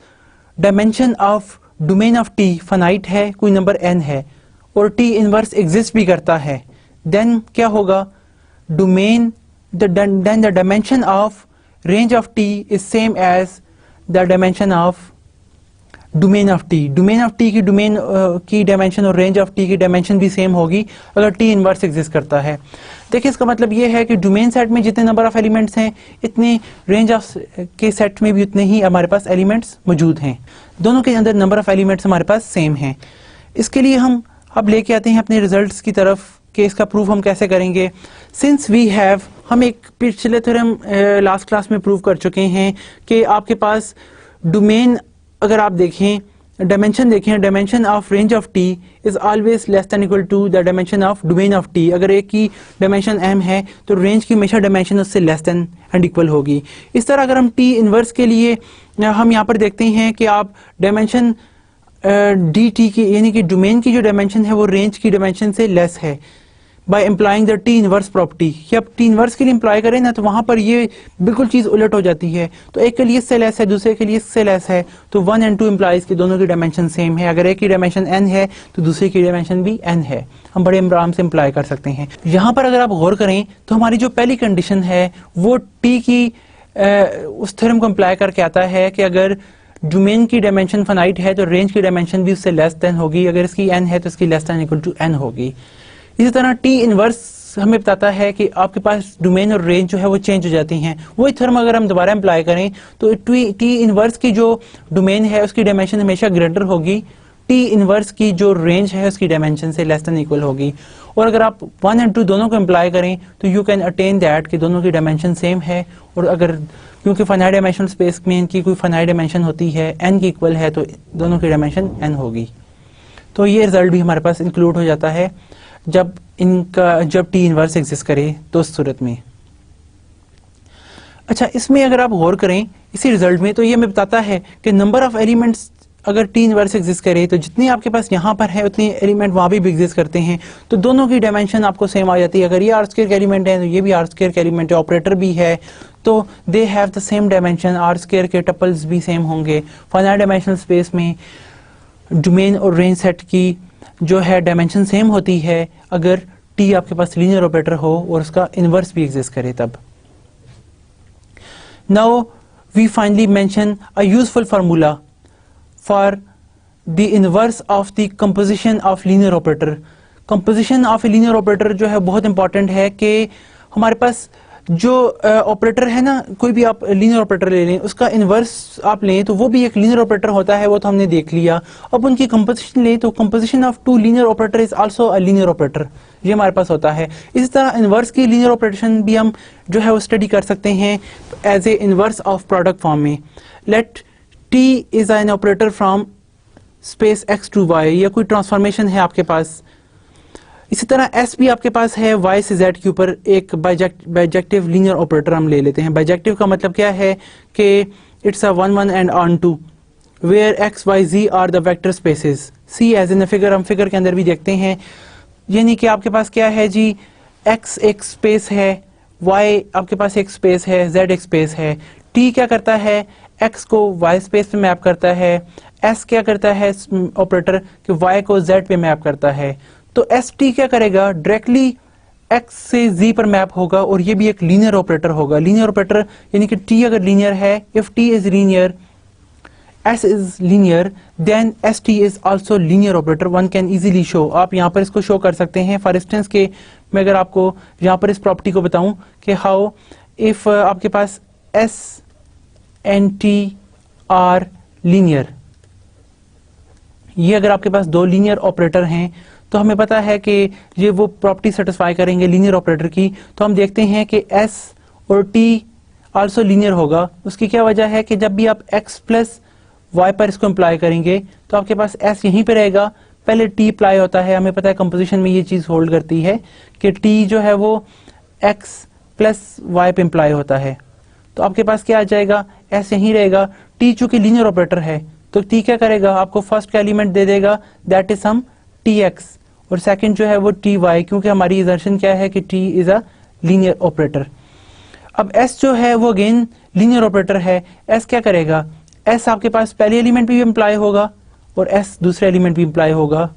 dimension of domain of T finite है, कोई नंबर n है और टी इनवर्स एग्जिस्ट भी करता है, देन क्या होगा, domain then the dimension of range of t is same as the dimension of domain of t। domain of t की domain की dimension और range of t की dimension भी सेम होगी अगर t इनवर्स एग्जिस्ट करता है। देखिए इसका मतलब ये है कि डोमेन सेट में जितने नंबर ऑफ एलिमेंट्स हैं इतने रेंज ऑफ के सेट में भी उतने ही हमारे पास एलिमेंट्स मौजूद हैं, दोनों के अंदर नंबर ऑफ एलिमेंट्स हमारे पास सेम हैं। इसके लिए हम अब लेके आते हैं अपने रिजल्ट्स की तरफ कि इसका प्रूफ हम कैसे करेंगे। सिंस वी हैव, हम एक पिछले थ्योरम लास्ट क्लास में प्रूव कर चुके हैं कि आपके पास डोमेन अगर आप देखें डायमेंशन देखें, dimension of range of T is always less than equal to the dimension of domain of T. अगर एक की डायमेंशन m है तो रेंज की हमेशा डायमेंशन उससे लेस देन एंड इक्वल होगी। इस तरह अगर हम टी इनवर्स के लिए हम यहाँ पर देखते हैं कि आप डायमेंशन डी टी की यानी कि डोमेन की जो डायमेंशन है वो रेंज की डायमेंशन से लेस है by implying the T inverse property. कि आप टी इनवर्स के लिए इम्प्लाई करें ना तो वहाँ पर ये बिल्कुल चीज़ उलट हो जाती है। तो एक के लिए इससे लेस है, दूसरे के लिए इससे लेस है, तो 1 और 2 इम्प्लाइज कि दोनों की डायमेंशन सेम है। अगर एक की डायमेंशन n है तो दूसरे की डायमेंशन भी n है। हम बड़े आराम से इम्प्लाई कर सकते हैं। यहाँ पर अगर आप गौर करें तो हमारी जो पहली कंडीशन है वो टी की उस थ्योरम को इम्प्लाई करके आता है कि अगर डोमेन की डायमेंशन फाइनाइट है तो रेंज की डायमेंशन भी उससे लेस देन होगी। अगर इसकी n है तो इसकी less than equal to n होगी। इसी तरह टी इनवर्स हमें बताता है कि आपके पास डोमेन और रेंज जो है वो चेंज हो जाती हैं। वही थ्योरम अगर हम दोबारा अप्लाई करें तो टी इनवर्स की जो डोमेन है उसकी डायमेंशन हमेशा ग्रेटर होगी, टी इनवर्स की जो रेंज है उसकी डायमेंशन से लेस देन इक्वल होगी। और अगर आप 1 और 2 दोनों को अप्लाई करें तो यू कैन अटेन दैट कि दोनों की डायमेंशन सेम है। और अगर क्योंकि फाइनाइट डायमेंशनल स्पेस में इनकी कोई फाइनाइट डायमेंशन होती है n की इक्वल है तो दोनों की डायमेंशन n होगी। तो ये रिजल्ट भी हमारे पास इंक्लूड हो जाता है जब टी इनवर्स एग्जिस्ट करे तो उस सूरत में। अच्छा, इसमें अगर आप गौर करें इसी रिजल्ट में तो ये हमें बताता है कि नंबर ऑफ एलिमेंट्स अगर टी इनवर्स एग्जिस्ट करे तो जितने आपके पास यहाँ पर है उतने एलिमेंट वहाँ भी एग्जिस्ट करते हैं तो दोनों की डायमेंशन आपको सेम आ जाती है। अगर ये आर स्क्वायर का एलिमेंट है तो ये भी आर स्क्वायर का एलिमेंट है, ऑपरेटर भी है, तो they have the same dimension, R square के टपल्स भी सेम होंगे। फाइनाइट डायमेंशनल स्पेस में डोमेन और रेंज सेट की जो है डायमेंशन सेम होती है अगर टी आपके पास लीनियर ऑपरेटर हो और उसका इनवर्स भी एग्जिस्ट करे तब। Now we finally mention a useful formula for the inverse of the composition of linear operator. Composition of a linear operator जो है बहुत इंपॉर्टेंट है कि हमारे पास जो ऑपरेटर है ना, कोई भी आप लीनियर ऑपरेटर ले लें उसका इनवर्स आप लें तो वो भी एक लीनियर ऑपरेटर होता है, वो तो हमने देख लिया। अब उनकी कंपोजिशन लें तो composition of 2 linear operator is also a linear operator, ये हमारे पास होता है। इसी तरह इनवर्स की लीनियर ऑपरेशन भी हम जो है वो स्टडी कर सकते हैं as a inverse of product form में। Let T is an operator from space x to y, या कोई ट्रांसफॉर्मेशन है आपके पास। इसी तरह s भी आपके पास है y से z के ऊपर एक बाइजेक्टिव लीनियर ऑपरेटर हम ले लेते हैं। बाइजेक्टिव का मतलब क्या है कि it's a 1 1 and onto 2 where x y z are the vector spaces. See as in figure, हम फिगर के अंदर भी देखते हैं, यानी कि आपके पास क्या है जी, x एक स्पेस है, y आपके पास एक स्पेस है, z एक स्पेस है। t क्या करता है, x को y स्पेस पे मैप करता है, s क्या करता है ऑपरेटर कि y को z पे मैप करता है। तो एस टी क्या करेगा, डायरेक्टली x से z पर मैप होगा और ये भी एक लीनियर ऑपरेटर होगा। लीनियर ऑपरेटर यानी कि t अगर लीनियर है, if t is linear, s is linear, then S T is also linear operator. One can easily show, आप यहाँ पर इसको शो कर सकते हैं। फॉर इंस्टेंस के मैं अगर आपको यहाँ पर इस प्रॉपर्टी को बताऊं कि हाउ इफ आपके पास s and t are linear, ये अगर आपके पास 2 लीनियर ऑपरेटर हैं तो हमें पता है कि ये वो प्रॉपर्टी सेटिस्फाई करेंगे लीनियर ऑपरेटर की। तो हम देखते हैं कि s और t आल्सो लीनियर होगा। उसकी क्या वजह है कि जब भी आप x प्लस y पर इसको अप्लाई करेंगे तो आपके पास s यहीं पे रहेगा, पहले t अप्लाई होता है। हमें पता है कंपोजिशन में ये चीज़ होल्ड करती है कि t जो है वो x प्लस y पे अप्लाई होता है। तो आपके पास क्या आ जाएगा, s यहीं रहेगा। t चूंकि लीनियर ऑपरेटर है तो t क्या करेगा, आपको फर्स्ट का एलिमेंट दे देगा, दैट इज सम tx, और सेकंड जो है वो ty, क्योंकि हमारी असर्शन क्या है कि t is a linear operator. अब s जो है वो अगेन लीनियर ऑपरेटर है, s क्या करेगा, s आपके पास पहले एलिमेंट भी इम्प्लाई होगा और s दूसरे एलिमेंट भी इम्प्लाई होगा,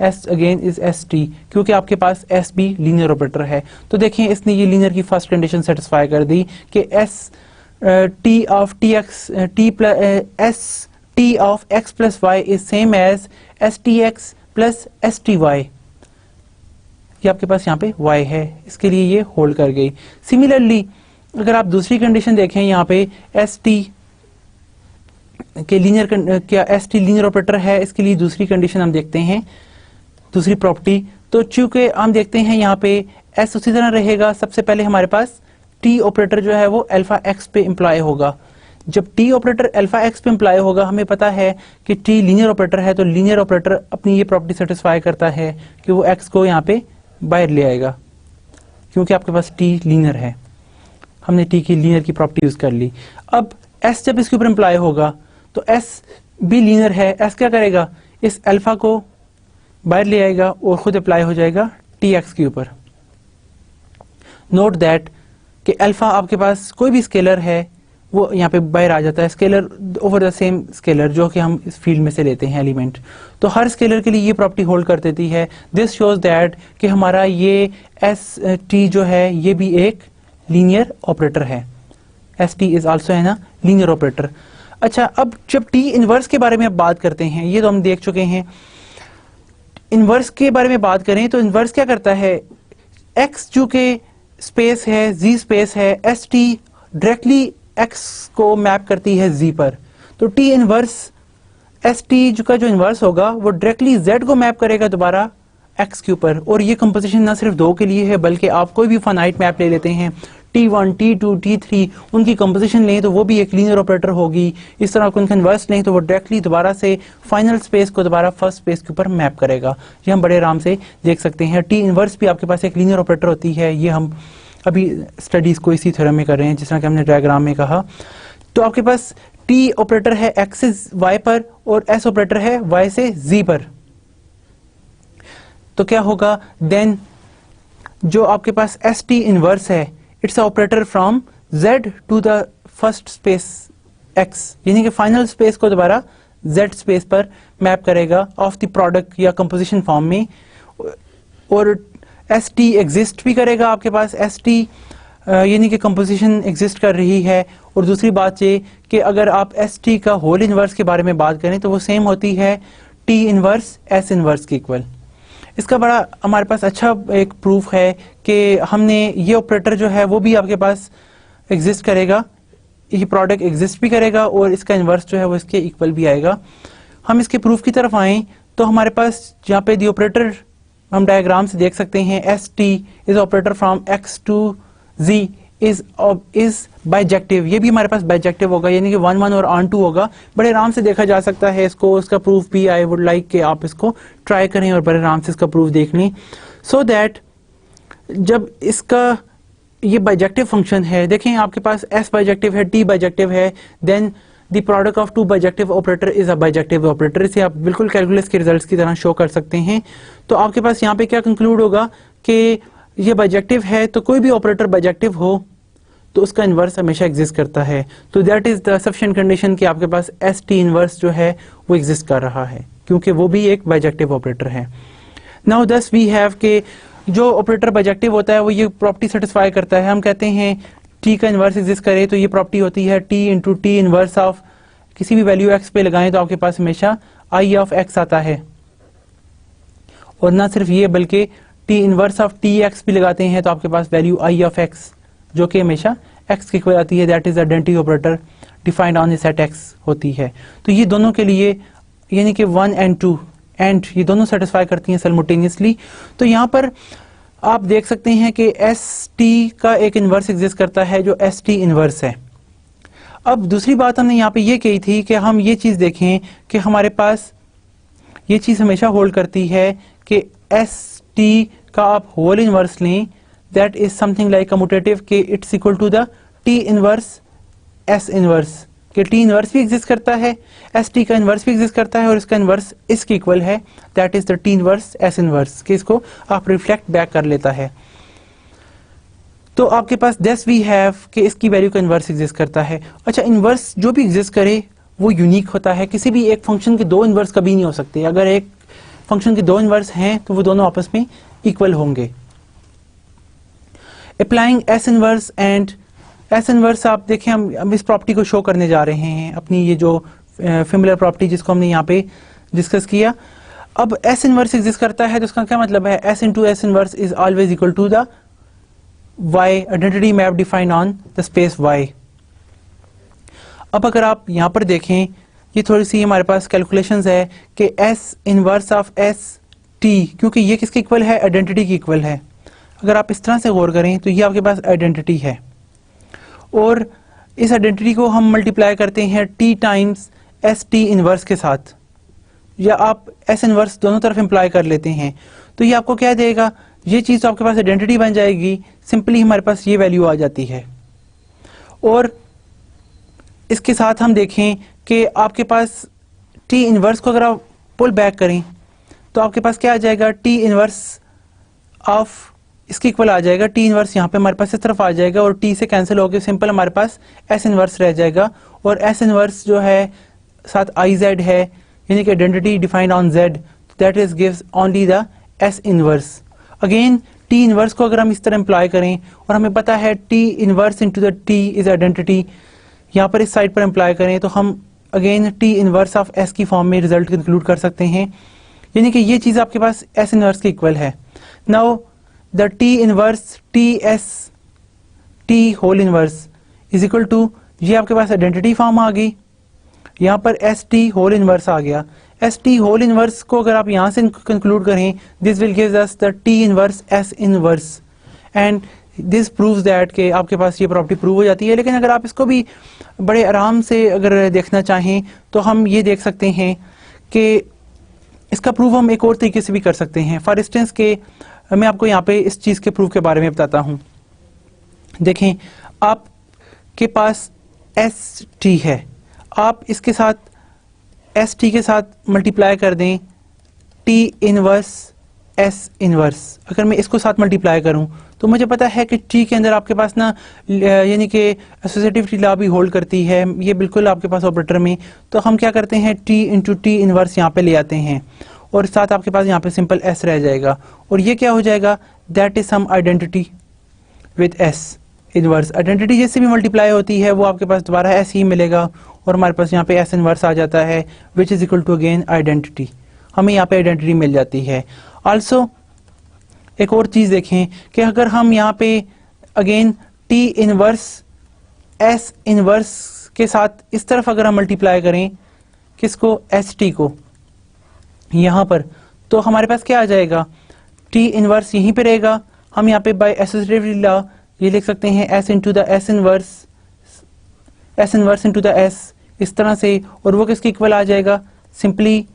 s अगेन इज st, क्योंकि आपके पास s भी लीनियर ऑपरेटर है। तो देखें इसने ये लीनियर की फर्स्ट कंडीशन सेटिस्फाई कर दी कि s t of tx t plus s t of x plus y is same as stx plus sty, ये आपके पास यहाँ पे y है, इसके लिए ये होल्ड कर गई। सिमिलरली अगर आप दूसरी कंडीशन देखें यहाँ पे st के लीनियर, क्या st लीनियर ऑपरेटर है, इसके लिए दूसरी कंडीशन हम देखते हैं, दूसरी प्रॉपर्टी। तो चूंकि हम देखते हैं यहाँ पे s उसी तरह रहेगा, सबसे पहले हमारे पास t ऑपरेटर जो है वो अल्फा x पे इम्प्लाई होगा, जब टी ऑपरेटर अल्फा एक्स पे इम्प्लाई होगा, हमें पता है कि टी लीनियर ऑपरेटर है, तो लीनियर ऑपरेटर अपनी ये प्रॉपर्टी सेटिस्फाई करता है कि वो एक्स को यहाँ पे बाहर ले आएगा, क्योंकि आपके पास टी लीनियर है। हमने टी की लीनियर की प्रॉपर्टी यूज कर ली। अब एस जब इसके ऊपर इम्प्लाई होगा तो एस भी लीनियर है, एस क्या करेगा, इस अल्फा को बाहर ले आएगा और खुद अप्लाई हो जाएगा टी एक्स के ऊपर। नोट दैट कि अल्फा आपके पास कोई भी स्केलर है वो यहाँ पे बाहर आ जाता है, scalar over the same scalar जो कि हम इस फील्ड में से लेते हैं एलिमेंट, तो हर स्केलर के लिए ये प्रॉपर्टी होल्ड कर देती है। दिस शोज दैट कि हमारा ये एस टी जो है ये भी एक लीनियर ऑपरेटर है। एस टी इज ऑल्सो है ना लीनियर ऑपरेटर। अच्छा, अब जब टी इनवर्स के बारे में अब बात करते हैं, ये तो हम देख चुके हैं। इनवर्स के बारे में बात करें तो इनवर्स क्या करता है, एक्स जो कि स्पेस है, जी स्पेस है, एस टी डायरेक्टली एक्स को मैप करती है जी पर, तो टी इनवर्स एस टी का जो इनवर्स होगा वो डायरेक्टली जेड को मैप करेगा दोबारा एक्स के ऊपर। और ये कंपोजिशन ना सिर्फ दो के लिए है, बल्कि आप कोई भी फाइनाइट मैप ले लेते हैं, T1, T2, T3, उनकी कंपोजिशन लें तो वो भी एक लीनियर ऑपरेटर होगी। इस तरह उनका इनवर्स लें तो वो डायरेक्टली दोबारा से फाइनल स्पेस को दोबारा फर्स्ट स्पेस के ऊपर मैप करेगा। ये हम बड़े आराम से देख सकते हैं। टी इनवर्स भी आपके पास एक लीनियर ऑपरेटर होती है। ये हम अभी स्टडीज को इसी थ्योरम में कर रहे हैं, जिस तरह कि हमने डायग्राम में कहा। तो आपके पास टी ऑपरेटर है एक्स से वाई पर और एस ऑपरेटर है वाई से जी पर। तो क्या होगा देन, जो आपके पास एस टी इनवर्स है, it's operator from z to the first space x, यानी कि फाइनल स्पेस को दोबारा z स्पेस पर मैप करेगा ऑफ द प्रोडक्ट या कंपोजिशन फॉर्म में। और एस टी एग्जिस्ट भी करेगा आपके पास, एस टी यानी कि कंपोजिशन एग्जिस्ट कर रही है। और दूसरी बात ये कि अगर आप एस टी का होल इनवर्स के बारे में बात करें तो वो सेम होती है टी इनवर्स एस इनवर्स के इक्वल। इसका बड़ा हमारे पास अच्छा एक प्रूफ है कि हमने ये ऑपरेटर जो है वो भी आपके पास एग्जिस्ट करेगा, ये प्रोडक्ट एग्जिस्ट भी करेगा और इसका इन्वर्स जो है वो इसके इक्वल भी आएगा। हम इसके प्रूफ की तरफ आएँ तो हमारे पास यहाँ पे दी ऑपरेटर हम डायग्राम से देख सकते हैं, S T is operator from X to Z is bijective. ये भी हमारे पास बाइजेक्टिव होगा, यानी कि 1 1 और ऑन 2 होगा। बड़े आराम से देखा जा सकता है इसको, इसका प्रूफ भी आई वुड लाइक कि आप इसको ट्राई करें और बड़े आराम से इसका प्रूफ देख लें, सो दैट जब इसका ये बाइजेक्टिव फंक्शन है, देखें आपके पास एस बाइजेक्टिव है, टी बाइजेक्टिव है, then the product of two bijective operator is a bijective operator. इसे आप बिल्कुल कैलकुलस के रिजल्ट्स की तरह शो कर सकते हैं। तो आपके पास यहाँ पे क्या कंक्लूड होगा कि ये बाइजेक्टिव है, तो कोई भी ऑपरेटर बाइजेक्टिव हो तो उसका इन्वर्स हमेशा एग्जिस्ट करता है। तो that is the sufficient condition कि आपके पास एस टी इन्वर्स जो है वो एग्जिस्ट कर रहा है, क्योंकि वो भी एक बाइजेक्टिव ऑपरेटर है। नाउ दस वी हैव के जो ऑपरेटर बाइजेक्टिव होता है वो ये प्रॉपर्टी सेटिस्फाई करता है। हम कहते हैं टी का इन्वर्स एग्जिस्ट करे तो ये प्रॉपर्टी होती है T into T inverse of किसी भी वैल्यू एक्स पे लगाएं तो आपके पास हमेशा आई ऑफ एक्स आता है। और ना सिर्फ ये बल्कि T inverse of T x भी लगाते हैं तो आपके पास वैल्यू आई ऑफ एक्स जो कि हमेशा एक्स की इक्वल आती है, that is identity operator defined on the set x होती है। तो ये दोनों के लिए यानी कि 1 and 2 एंड ये दोनों सेटिस्फाई करती हैं साइमल्टेनियसली। तो यहाँ पर आप देख सकते हैं कि एस टी का एक इन्वर्स एग्जिस्ट करता है जो एस टी इन्वर्स है। अब दूसरी बात हमने यहाँ पे ये कही थी कि हम ये चीज़ देखें कि हमारे पास ये चीज़ हमेशा होल्ड करती है कि एस टी का आप होल इन्वर्स लें, that is something like commutative कि it's equal to the T inverse S inverse, कि टी इनवर्स भी एग्जिस्ट करता है, एस टी का इनवर्स भी एग्जिस्ट करता है और इसका इनवर्स इसके इक्वल है, that is the T inverse S inverse, कि इसको आप रिफ्लेक्ट बैक कर लेता है। तो आपके पास दिस वी हैव कि इसकी वैल्यू का इनवर्स एग्जिस्ट करता है। अच्छा, इनवर्स जो भी एग्जिस्ट करे वो यूनिक होता है, किसी भी एक फंक्शन के दो इनवर्स कभी नहीं हो सकते। अगर एक फंक्शन के दो इनवर्स हैं तो वो दोनों आपस में इक्वल होंगे। Applying S inverse and S inverse, आप देखें हम इस प्रॉपर्टी को शो करने जा रहे हैं, अपनी ये जो फेमिलियर प्रॉपर्टी जिसको हमने यहाँ पे डिस्कस किया। अब एस इनवर्स एग्जिस्ट करता है तो इसका क्या मतलब है, S into S inverse is always equal to the Y identity map defined on the space Y. अब अगर आप यहाँ पर देखें, ये थोड़ी सी हमारे पास कैलकुलेशंस है कि S inverse of S T, क्योंकि ये किसके इक्वल है, आइडेंटिटी की इक्वल है। अगर आप इस तरह से गौर करें तो ये आपके पास आइडेंटिटी है और इस आइडेंटिटी को हम मल्टीप्लाई करते हैं T times S T inverse के साथ, या आप एस इनवर्स दोनों तरफ इम्प्लाई कर लेते हैं, तो ये आपको क्या देगा, ये चीज़ तो आपके पास आइडेंटिटी बन जाएगी, सिंपली हमारे पास ये वैल्यू आ जाती है। और इसके साथ हम देखें कि आपके पास टी इनवर्स को अगर आप पुल बैक करें तो आपके पास क्या आ जाएगा, टी इनवर्स ऑफ इसके इक्वल आ जाएगा, टी इनवर्स यहाँ पे हमारे पास इस तरफ आ जाएगा और टी से कैंसिल होकर सिंपल हमारे पास एस इनवर्स रह जाएगा। और एस इनवर्स जो है साथ आई जेड है, यानी कि identity defined on Z, that is gives only the S inverse. Again T inverse को अगर हम इस तरह इम्प्लाई करें और हमें पता है T inverse into the T is identity, यहाँ पर इस साइड पर इम्प्लाई करें तो हम again T inverse of S की फॉर्म में रिजल्ट इंक्लूड कर सकते हैं, यानी कि ये चीज़ आपके पास एस इनवर्स के इक्वल है। Now the T inverse T S T whole inverse is equal to, ये आपके पास आइडेंटिटी फॉर्म आ गई, यहाँ पर एस टी होल इनवर्स आ गया। एस टी होल इनवर्स को अगर आप यहाँ से कंक्लूड करें, this will give us the T inverse S inverse, and this proves that कि आपके पास ये प्रॉपर्टी प्रूव हो जाती है। लेकिन अगर आप इसको भी बड़े आराम से अगर देखना चाहें तो हम ये देख सकते हैं कि इसका प्रूव हम एक और तरीके से भी कर सकते हैं। फॉर इंस्टेंस के मैं आपको यहाँ पे इस चीज़ के प्रूफ के बारे में बताता हूँ। देखें, आपके पास एस टी है, आप इसके साथ एस टी के साथ मल्टीप्लाई कर दें टी इनवर्स एस इनवर्स। अगर मैं इसको साथ मल्टीप्लाई करूं तो मुझे पता है कि टी के अंदर आपके पास ना यानी कि एसोसिएटिविटी लॉ भी होल्ड करती है, ये बिल्कुल आपके पास ऑपरेटर में। तो हम क्या करते हैं, टी इंटू टी इनवर्स यहाँ पे ले आते हैं और साथ आपके पास यहाँ पे सिंपल एस रह जाएगा, और ये क्या हो जाएगा, that is some identity with S inverse. Identity जैसे भी मल्टीप्लाई होती है वो आपके पास दोबारा एस ही मिलेगा और हमारे पास यहाँ पे एस इनवर्स आ जाता है, which is equal to again identity. हमें यहाँ पे आइडेंटिटी मिल जाती है। आल्सो एक और चीज़ देखें कि अगर हम यहाँ पे again T inverse S inverse के साथ इस तरफ अगर हम मल्टीप्लाई करें किसको, एस टी को यहाँ पर, तो हमारे पास क्या आ जाएगा, टी इनवर्स यहीं पे रहेगा। हम यहाँ पे बाय एसोसिएटिविटी लॉ ये लिख सकते हैं S into the S inverse, S inverse into the S, इस तरह से, और वो किसके इक्वल आ जाएगा, सिंपली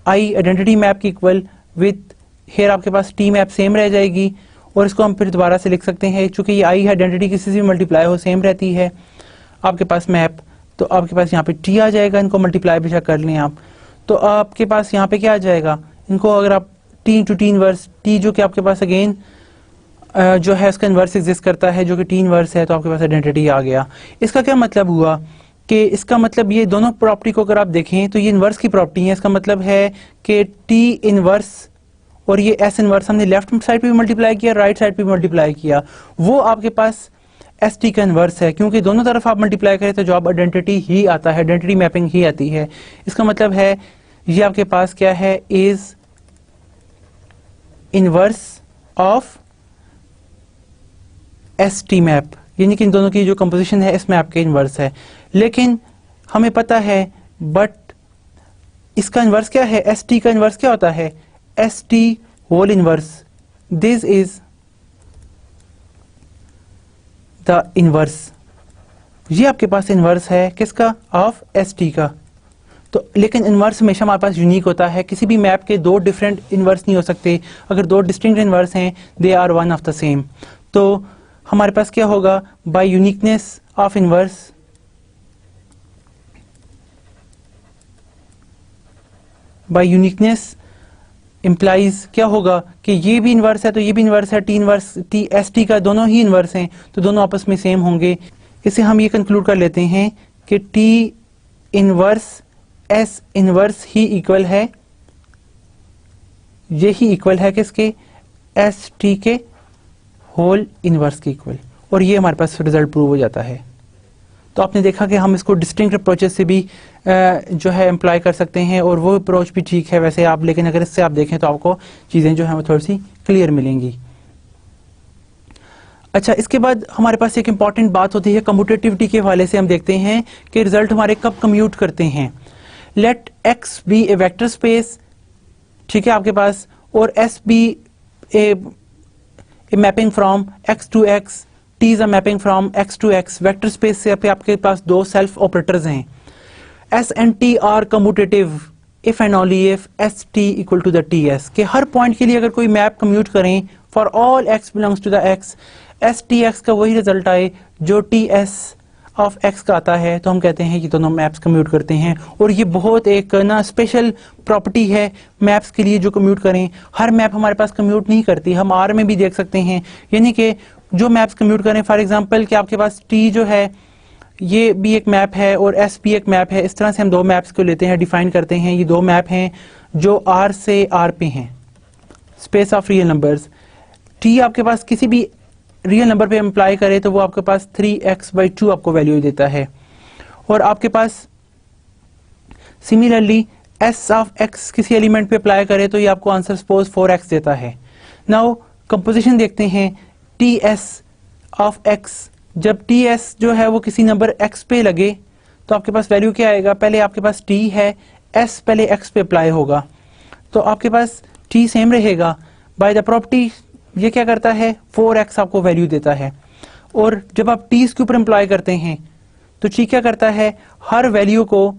आई आइडेंटिटी मैप की इक्वल विथ हेयर आपके पास टी मैप सेम रह जाएगी। और इसको हम फिर दोबारा से लिख सकते हैं, चूंकि ये आई आइडेंटिटी किसी से भी मल्टीप्लाई हो सेम रहती है आपके पास मैप, तो आपके पास यहाँ पे टी आ जाएगा। इनको मल्टीप्लाई भी कर लें आप, तो आपके पास यहाँ पे क्या आ जाएगा, इनको अगर आप T into T inverse, T जो कि आपके पास अगेन जो है उसका इन्वर्स एग्जिस्ट करता है जो कि टी इनवर्स है, तो आपके पास आइडेंटिटी आ गया। इसका क्या मतलब हुआ कि इसका मतलब ये दोनों प्रॉपर्टी को अगर आप देखें तो ये इन्वर्स की प्रॉपर्टी है। इसका मतलब है कि टी इनवर्स और ये एस इनवर्स हमने लेफ्ट साइड पे भी मल्टीप्लाई किया, राइट साइड पे भी मल्टीप्लाई किया, वो आपके पास एस टी का इन्वर्स है, क्योंकि दोनों तरफ आप मल्टीप्लाई करें तो जॉब आइडेंटिटी ही आता है, आइडेंटिटी मैपिंग ही आती है। इसका मतलब है ये आपके पास क्या है, is inverse of S T map, यानी कि इन दोनों की जो कंपोजिशन है इस मैप के इन्वर्स है। लेकिन हमें पता है बट इसका इन्वर्स क्या है, एस टी का इन्वर्स क्या होता है, S T whole inverse, this is the inverse. ये आपके पास इन्वर्स है किसका, ऑफ एस टी का। तो लेकिन इन्वर्स हमेशा हमारे पास यूनिक होता है, किसी भी मैप के दो डिफरेंट इन्वर्स नहीं हो सकते। अगर दो डिस्टिंक्ट इन्वर्स हैं they are one of the same, तो हमारे पास क्या होगा, by uniqueness of inverse, by uniqueness implies क्या होगा कि ये भी इन्वर्स है तो ये भी इन्वर्स है, T inverse T S T का दोनों ही इन्वर्स हैं तो दोनों आपस में सेम होंगे। इससे हम ये कंक्लूड कर लेते हैं कि टी इन्वर्स एस इन्वर्स ही इक्वल है, ये ही इक्वल है किसके, एस टी के होल इनवर्स के इक्वल, और ये हमारे पास रिजल्ट प्रूव हो जाता है। तो आपने देखा कि हम इसको डिस्टिंक्ट अप्रोचेस से भी जो है एम्प्लॉय कर सकते हैं, और वो अप्रोच भी ठीक है वैसे आप, लेकिन अगर इससे आप देखें तो आपको चीज़ें जो हैं वो थोड़ी सी क्लियर मिलेंगी। अच्छा, इसके बाद हमारे पास एक इंपॉर्टेंट बात होती है कम्यूटेटिविटी के हवाले से। हम देखते हैं कि रिजल्ट हमारे कब कम्यूट करते हैं। Let X be a vector space, ठीक है आपके पास, और S be a mapping from X to X, t T is a mapping from X to X, vector space से आपके पास दो सेल्फ ऑपरेटर्स हैं, S and T are commutative if and only if S T equal to the T S, के हर point के लिए अगर कोई मैप कम्यूट करें for all x belongs to the X, S T X का वही रिजल्ट आए जो टी एस ऑफ एक्स का आता है, तो हम कहते हैं ये दोनों मैप्स कम्यूट करते हैं। और ये बहुत एक ना स्पेशल प्रॉपर्टी है मैप्स के लिए जो कम्यूट करें। हर मैप हमारे पास कम्यूट नहीं करती, हम आर में भी देख सकते हैं, यानी कि जो मैप्स कम्यूट करें, फॉर एग्जांपल कि आपके पास टी जो है ये भी एक मैप है और एस भी एक मैप है, इस तरह से हम दो मैप्स को लेते हैं, डिफाइन करते हैं। ये दो मैप हैं जो आर से आर पे हैं, space of real numbers. T आपके पास किसी भी रियल नंबर पे अप्लाई करे तो वो आपके पास 3x/2 आपको वैल्यू देता है। और आपके पास सिमिलरली s ऑफ x किसी एलिमेंट पे अप्लाई करे तो ये आपको आंसर सपोज 4x देता है। नाउ कंपोजिशन देखते हैं, ts ऑफ x, जब ts जो है वो किसी नंबर x पे लगे तो आपके पास वैल्यू क्या आएगा, पहले आपके पास t है, s पहले x पे अप्लाई होगा तो आपके पास t सेम रहेगा। बाय द प्रॉपर्टी ये क्या करता है, 4x आपको वैल्यू देता है। और जब आप t इसके ऊपर अप्लाई करते हैं तो t क्या करता है, हर वैल्यू को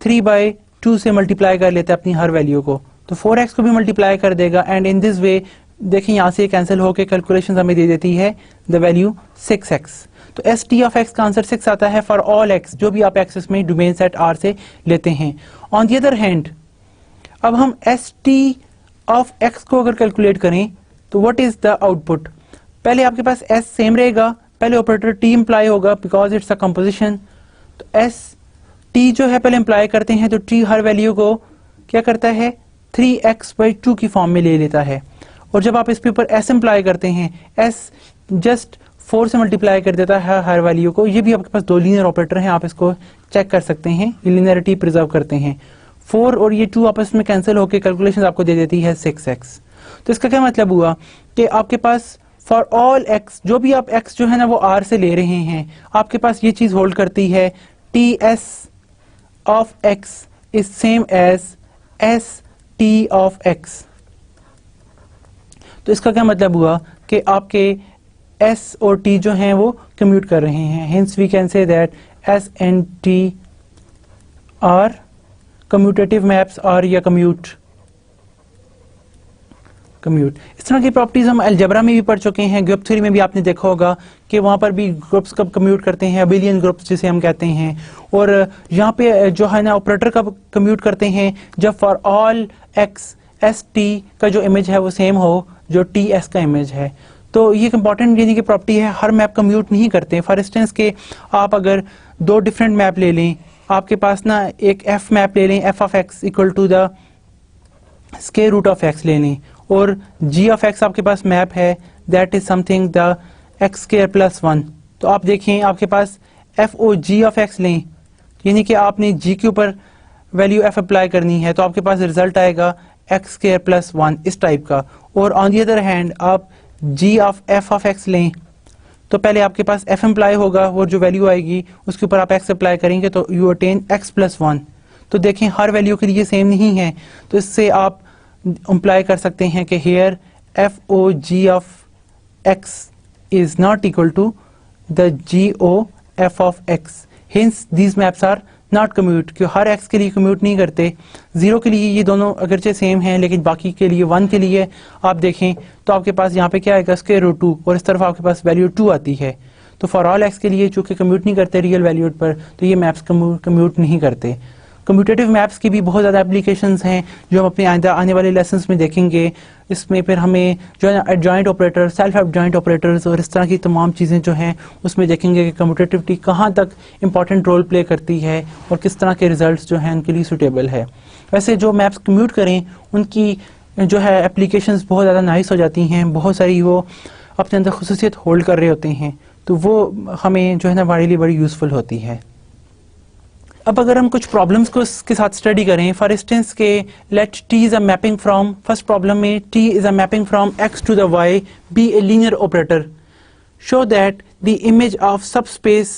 3/2 से मल्टीप्लाई कर लेता है अपनी हर वैल्यू को, तो 4x को भी मल्टीप्लाई कर देगा। एंड इन दिस वे देखें यहाँ से कैंसिल होकर कैलकुलेशन हमें दे देती है द वैल्यू 6x। तो एस टी ऑफ एक्स का आंसर 6 आता है फॉर ऑल एक्स, जो भी आप एक्सेस में डोमेन सेट आर से लेते हैं। ऑन दी अदर हैंड अब हम एस टी ऑफ एक्स को अगर कैलकुलेट करें तो व्हाट इज द आउटपुट, पहले आपके पास s सेम रहेगा, पहले ऑपरेटर t इंप्लाई होगा बिकॉज इट्स अ कंपोजिशन, तो s t जो है पहले इंप्लाई करते हैं तो t हर वैल्यू को क्या करता है 3x/2 की फॉर्म में ले लेता है। और जब आप इसके ऊपर s इंप्लाई करते हैं, s जस्ट 4 से मल्टीप्लाई कर देता है हर वैल्यू को। ये भी आपके पास दो लीनियर ऑपरेटर हैं, आप इसको चेक कर सकते हैं, लीनियरिटी प्रिजर्व करते हैं। 4 और ये 2 आपस में कैंसिल होकर कैलकुलेशन आपको दे देती है 6x। तो इसका क्या मतलब हुआ कि आपके पास फॉर ऑल x, जो भी आप x जो है ना वो r से ले रहे हैं, आपके पास ये चीज होल्ड करती है, ts of x is same as s t of x। तो इसका क्या मतलब हुआ कि आपके s और t जो हैं वो कम्यूट कर रहे हैं, hence we can say that s and t are commutative maps are या कम्यूट। इस तरह की प्रॉपर्टीज हम अलजेब्रा में भी पढ़ चुके हैं, ग्रुप थ्योरी में भी आपने देखा होगा कि वहां पर भी ग्रुप्स कब कम्यूट करते हैं, अबिलियन ग्रुप्स जिसे हम कहते हैं। और यहाँ पे जो है ना ऑपरेटर कब कम्यूट करते हैं, जब for all x S T का जो इमेज है वो सेम हो जो टी एस का इमेज है। तो ये एक इंपॉर्टेंट यानी कि प्रॉपर्टी है, हर मैप कम्यूट नहीं करते। फॉर इंस्टेंस के आप अगर दो डिफरेंट मैप ले लें, आपके पास ना एक एफ मैप ले लें, F of X equal to the square root of X ले लें, और g ऑफ x आपके पास मैप है that is something the x square plus 1। तो आप देखें आपके पास f O g of x लें, यानी कि आपने g के ऊपर वैल्यू f अप्लाई करनी है, तो आपके पास रिजल्ट आएगा x स्क्वायर प्लस 1 इस टाइप का। और ऑन दी अदर हैंड आप g of f of x लें तो पहले आपके पास f अप्लाई होगा और जो वैल्यू आएगी उसके ऊपर आप x अप्लाई करेंगे तो यू अटेन x प्लस 1। तो देखें हर वैल्यू के लिए सेम नहीं है, तो इससे आप अप्लाई कर सकते हैं कि here F O G of X is not equal to the G O F of X, hence these maps are not commute, क्यों हर एक्स के लिए कम्यूट नहीं करते। 0 के लिए ये दोनों अगरचे सेम हैं, लेकिन बाकी के लिए 1 के लिए आप देखें तो आपके पास यहाँ पे क्या आएगा स्क्वायर रूट 2 और इस तरफ आपके पास वैल्यू 2 आती है। तो फॉर ऑल एक्स के लिए चूंकि कम्यूट नहीं करते रियल वैल्यू पर, तो ये मैप्स कम्यूट नहीं करते। कम्यूटेटिव मैप्स की भी बहुत ज़्यादा एप्लीकेशंस हैं जो हम अपने आने वाले लेसन्स में देखेंगे। इसमें फिर हमें जो है adjoint operator, self adjoint operators और इस तरह की तमाम चीज़ें जो हैं उसमें देखेंगे कि कम्यूटेटिविटी कहाँ तक इंपॉर्टेंट रोल प्ले करती है और किस तरह के रिजल्ट्स जो हैं उनके लिए सूटेबल है। वैसे जो मैप्स कम्यूट करें उनकी जो है एप्लीकेशंस बहुत ज़्यादा नाइस हो जाती हैं, बहुत सारी वो अपने अंदर खुसूसियत होल्ड कर रहे होते हैं, तो वो हमें जो है ना हमारे लिए बड़ी यूज़फुल होती है। अब अगर हम कुछ प्रॉब्लम्स को इसके साथ स्टडी करें, फॉर इंस्टेंस के let T is a mapping from, first problem में T is a mapping from X to the Y be a linear operator, show that the image of subspace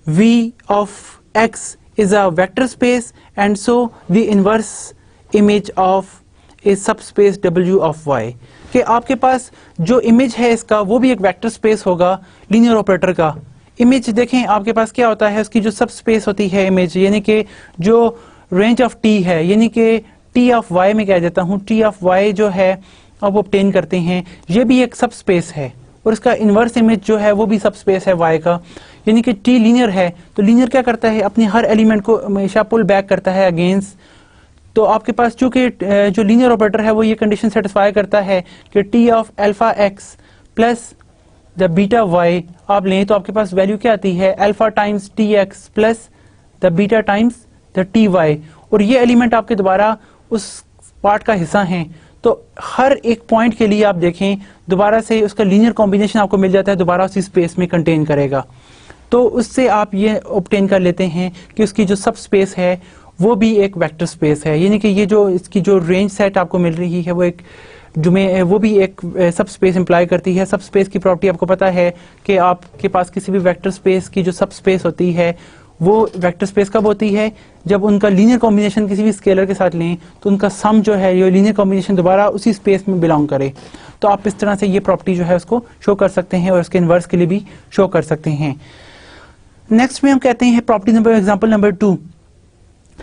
V of X is a vector space and so the inverse image of a subspace W of y. कि आपके पास जो image है इसका वो भी एक vector space होगा linear operator का। इमेज देखें आपके पास क्या होता है, उसकी जो सब स्पेस होती है इमेज, यानी कि जो रेंज ऑफ टी है, यानी कि टी ऑफ वाई में कह देता हूँ, टी ऑफ वाई जो है आप ऑब्टेन करते हैं, ये भी एक सब स्पेस है और इसका इन्वर्स इमेज जो है वो भी सब स्पेस है वाई का। यानी कि टी लीनियर है तो लीनियर क्या करता है, अपने हर एलिमेंट को हमेशा पुल बैक करता है अगेंस्ट। तो आपके पास चूंकि जो लीनियर ऑपरेटर है वो ये कंडीशन सेटिस्फाई करता है कि T of alpha X plus the beta Y आप लें तो आपके पास वैल्यू क्या आती है, alpha times T X plus the beta times the T Y, और ये एलिमेंट आपके दोबारा उस पार्ट का हिस्सा हैं। तो हर एक पॉइंट के लिए आप देखें दोबारा से उसका लीनियर कॉम्बिनेशन आपको मिल जाता है, दोबारा उसी स्पेस में कंटेन करेगा। तो उससे आप ये ऑब्टेन कर लेते हैं कि उसकी जो सब स्पेस है वो भी एक वेक्टर स्पेस है, यानी कि ये जो इसकी जो रेंज सेट आपको मिल रही है वो एक वो भी एक सब स्पेस इंप्लाई करती है। सब स्पेस की प्रॉपर्टी आपको पता है कि आपके पास किसी भी वेक्टर स्पेस की जो सब स्पेस होती है वो वेक्टर स्पेस कब होती है, जब उनका लीनियर कॉम्बिनेशन किसी भी स्केलर के साथ लें तो उनका सम जो है ये लीनियर कॉम्बिनेशन दोबारा उसी स्पेस में बिलोंग करे। तो आप इस तरह से ये प्रॉपर्टी जो है उसको शो कर सकते हैं और उसके इन्वर्स के लिए भी शो कर सकते हैं। नेक्स्ट में हम कहते हैं property number example number 2,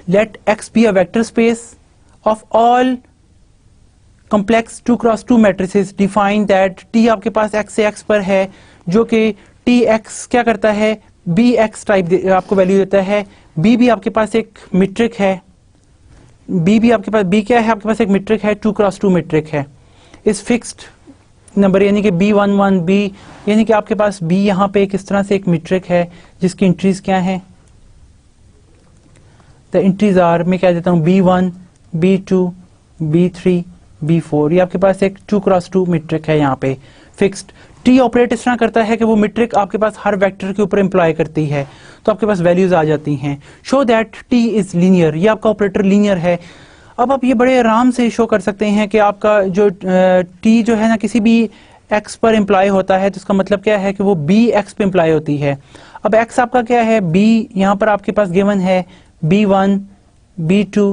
let x be a vector space of all complex 2x2 matrices define that t आपके पास x से x पर है जो कि tx क्या करता है, bx टाइप आपको वैल्यू देता है। b भी आपके पास एक मीट्रिक है, b भी आपके पास b क्या है, आपके पास एक मीट्रिक है, 2x2 मीट्रिक है। इस फिक्स्ड नंबर यानी कि b11 b, यानी कि आपके पास b यहाँ पे किस तरह से एक मीट्रिक है जिसकी एंट्रीज क्या है, द एंट्रीज आर, मैं क्या देता हूँ b1 b2 b3 b4, ये आपके पास एक 2x2 मीट्रिक है यहाँ पे फिक्स्ड। टी ऑपरेट इस तरह करता है कि वो मीट्रिक आपके पास हर वेक्टर के ऊपर इंप्लॉय करती है तो आपके पास वैल्यूज आ जाती हैं। Show that T is linear, ये आपका ऑपरेटर लीनियर है। अब आप ये बड़े आराम से शो कर सकते हैं कि आपका जो टी जो है ना किसी भी एक्स पर इंप्लॉय होता है तो इसका मतलब क्या है कि वो बी एक्स पे इंप्लॉय होती है। अब एक्स आपका क्या है, बी यहाँ पर आपके पास गिवन है b1 b2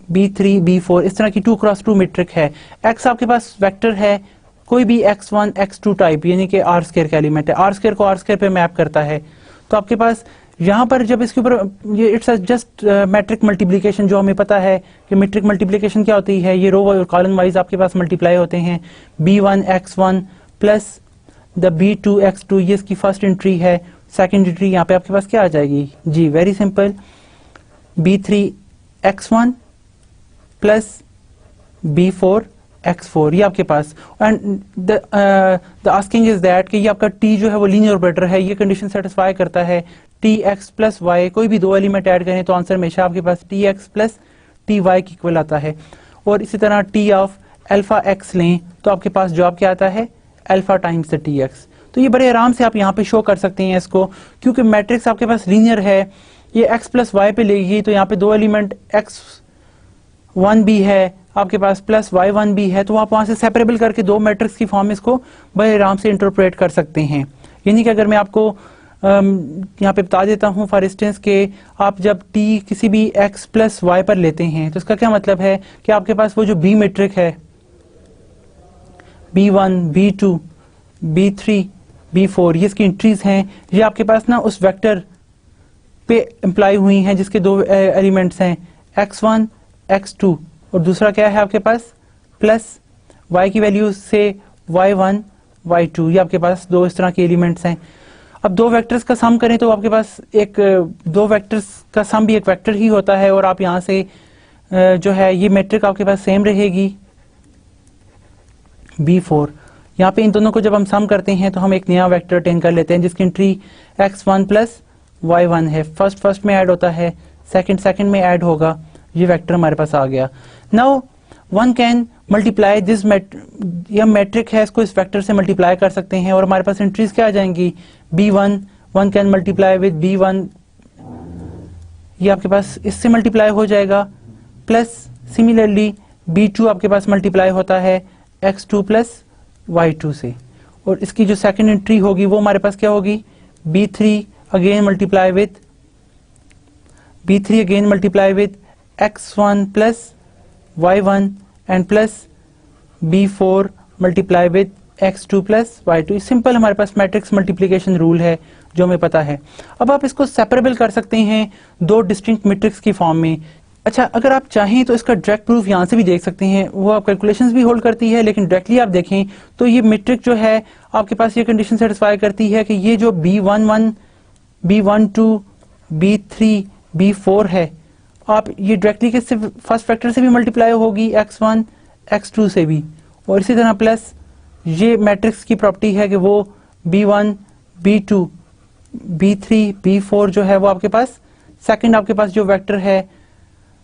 b3 b4, इस तरह की 2x2 मीट्रिक है। x आपके पास वेक्टर है कोई भी x1 x2 टाइप, यानी कि r स्क्वायर का एलिमेंट है, r स्क्वायर को r स्क्वायर पे मैप करता है। तो आपके पास यहाँ पर जब इसके ऊपर ये इट्स जस्ट मैट्रिक मल्टीप्लिकेशन, जो हमें पता है कि मैट्रिक मल्टीप्लिकेशन क्या होती है, ये रो और कॉलम वाइज आपके पास मल्टीप्लाई होते हैं। b1 x1 plus the b2 x2, ये इसकी फर्स्ट एंट्री है। सेकेंड एंट्री यहाँ पे आपके पास क्या आ जाएगी जी, very simple, b3 x1 plus b4 x4, ये आपके पास। And the asking is that कि ये आपका t जो है वो लीनियर ऑपरेटर है, ये कंडीशन सेटिस्फाई करता है tx प्लस y, कोई भी दो एलिमेंट ऐड करें तो आंसर हमेशा आपके पास tx प्लस ty की इक्वल आता है। और इसी तरह t ऑफ अल्फा x लें तो आपके पास जवाब क्या आता है, अल्फा टाइम्स द tx। तो ये बड़े आराम से आप यहाँ पे शो कर सकते हैं इसको, क्योंकि मैट्रिक्स आपके पास लीनियर है, ये x प्लस वाई पे लेगी तो यहाँ पे दो एलिमेंट x1 भी है आपके पास प्लस y1 भी है, तो आप वहाँ से सेपरेबल करके दो मैट्रिक्स की फॉर्म में इसको बड़े आराम से इंटरप्रेट कर सकते हैं। यानी कि अगर मैं आपको यहाँ पे बता देता हूँ फॉर इंस्टेंस के आप जब t किसी भी x प्लस वाई पर लेते हैं तो इसका क्या मतलब है कि आपके पास वो जो b मैट्रिक है b1 b2 b3 b4, ये इसकी एंट्रीज हैं, ये आपके पास ना उस वेक्टर पे इंप्लाई हुई हैं जिसके दो एलिमेंट्स हैं x1 x2 और दूसरा क्या है आपके पास प्लस y की वैल्यू से y1 y2, ये आपके पास दो इस तरह के एलिमेंट्स हैं। अब दो वेक्टर्स का सम करें तो आपके पास एक दो वेक्टर्स का सम भी एक वेक्टर ही होता है और आप यहाँ से जो है ये मैट्रिक आपके पास सेम रहेगी b4। यहाँ पे इन दोनों को जब हम सम करते हैं तो हम एक नया वेक्टर अटेन कर लेते हैं जिसकी एंट्री x1 प्लस y1 है। फर्स्ट में ऐड होता है, सेकंड में ऐड होगा, ये वेक्टर हमारे पास आ गया। Now one can multiply this, यह मैट्रिक है इसको इस वेक्टर से मल्टीप्लाई कर सकते हैं और हमारे पास एंट्रीज क्या आ जाएंगी, b1 one can multiply with b1, ये आपके पास इससे मल्टीप्लाई हो जाएगा, प्लस सिमिलरली b2 आपके पास मल्टीप्लाई होता है x2 प्लस y2 से, और इसकी जो सेकंड एंट्री होगी वो हमारे पास क्या होगी, b3 again multiply with x1 plus y1 and plus b4 multiply with x2 plus y2। Simple हमारे पास मैट्रिक्स मल्टीप्लिकेशन रूल है जो हमें पता है। अब आप इसको सेपरेबल कर सकते हैं दो डिस्टिंक्ट मैट्रिक्स की फॉर्म में। अच्छा, अगर आप चाहें तो इसका डायरेक्ट प्रूफ यहाँ से भी देख सकते हैं, वो आप कैलकुलेशंस भी होल्ड करती है, लेकिन डायरेक्टली आप देखें तो ये मैट्रिक्स जो है आपके पास ये कंडीशन सेटिस्फाई करती है कि ये जो B11, B12, B3, B4 है, आप ये डायरेक्टली किससे, फर्स्ट फैक्टर से भी मल्टीप्लाई होगी, x1, x2 से भी, और इसी तरह प्लस ये मैट्रिक्स की प्रॉपर्टी है कि वो B1, B2, B3, B4 जो है वो आपके पास सेकंड आपके पास जो वेक्टर है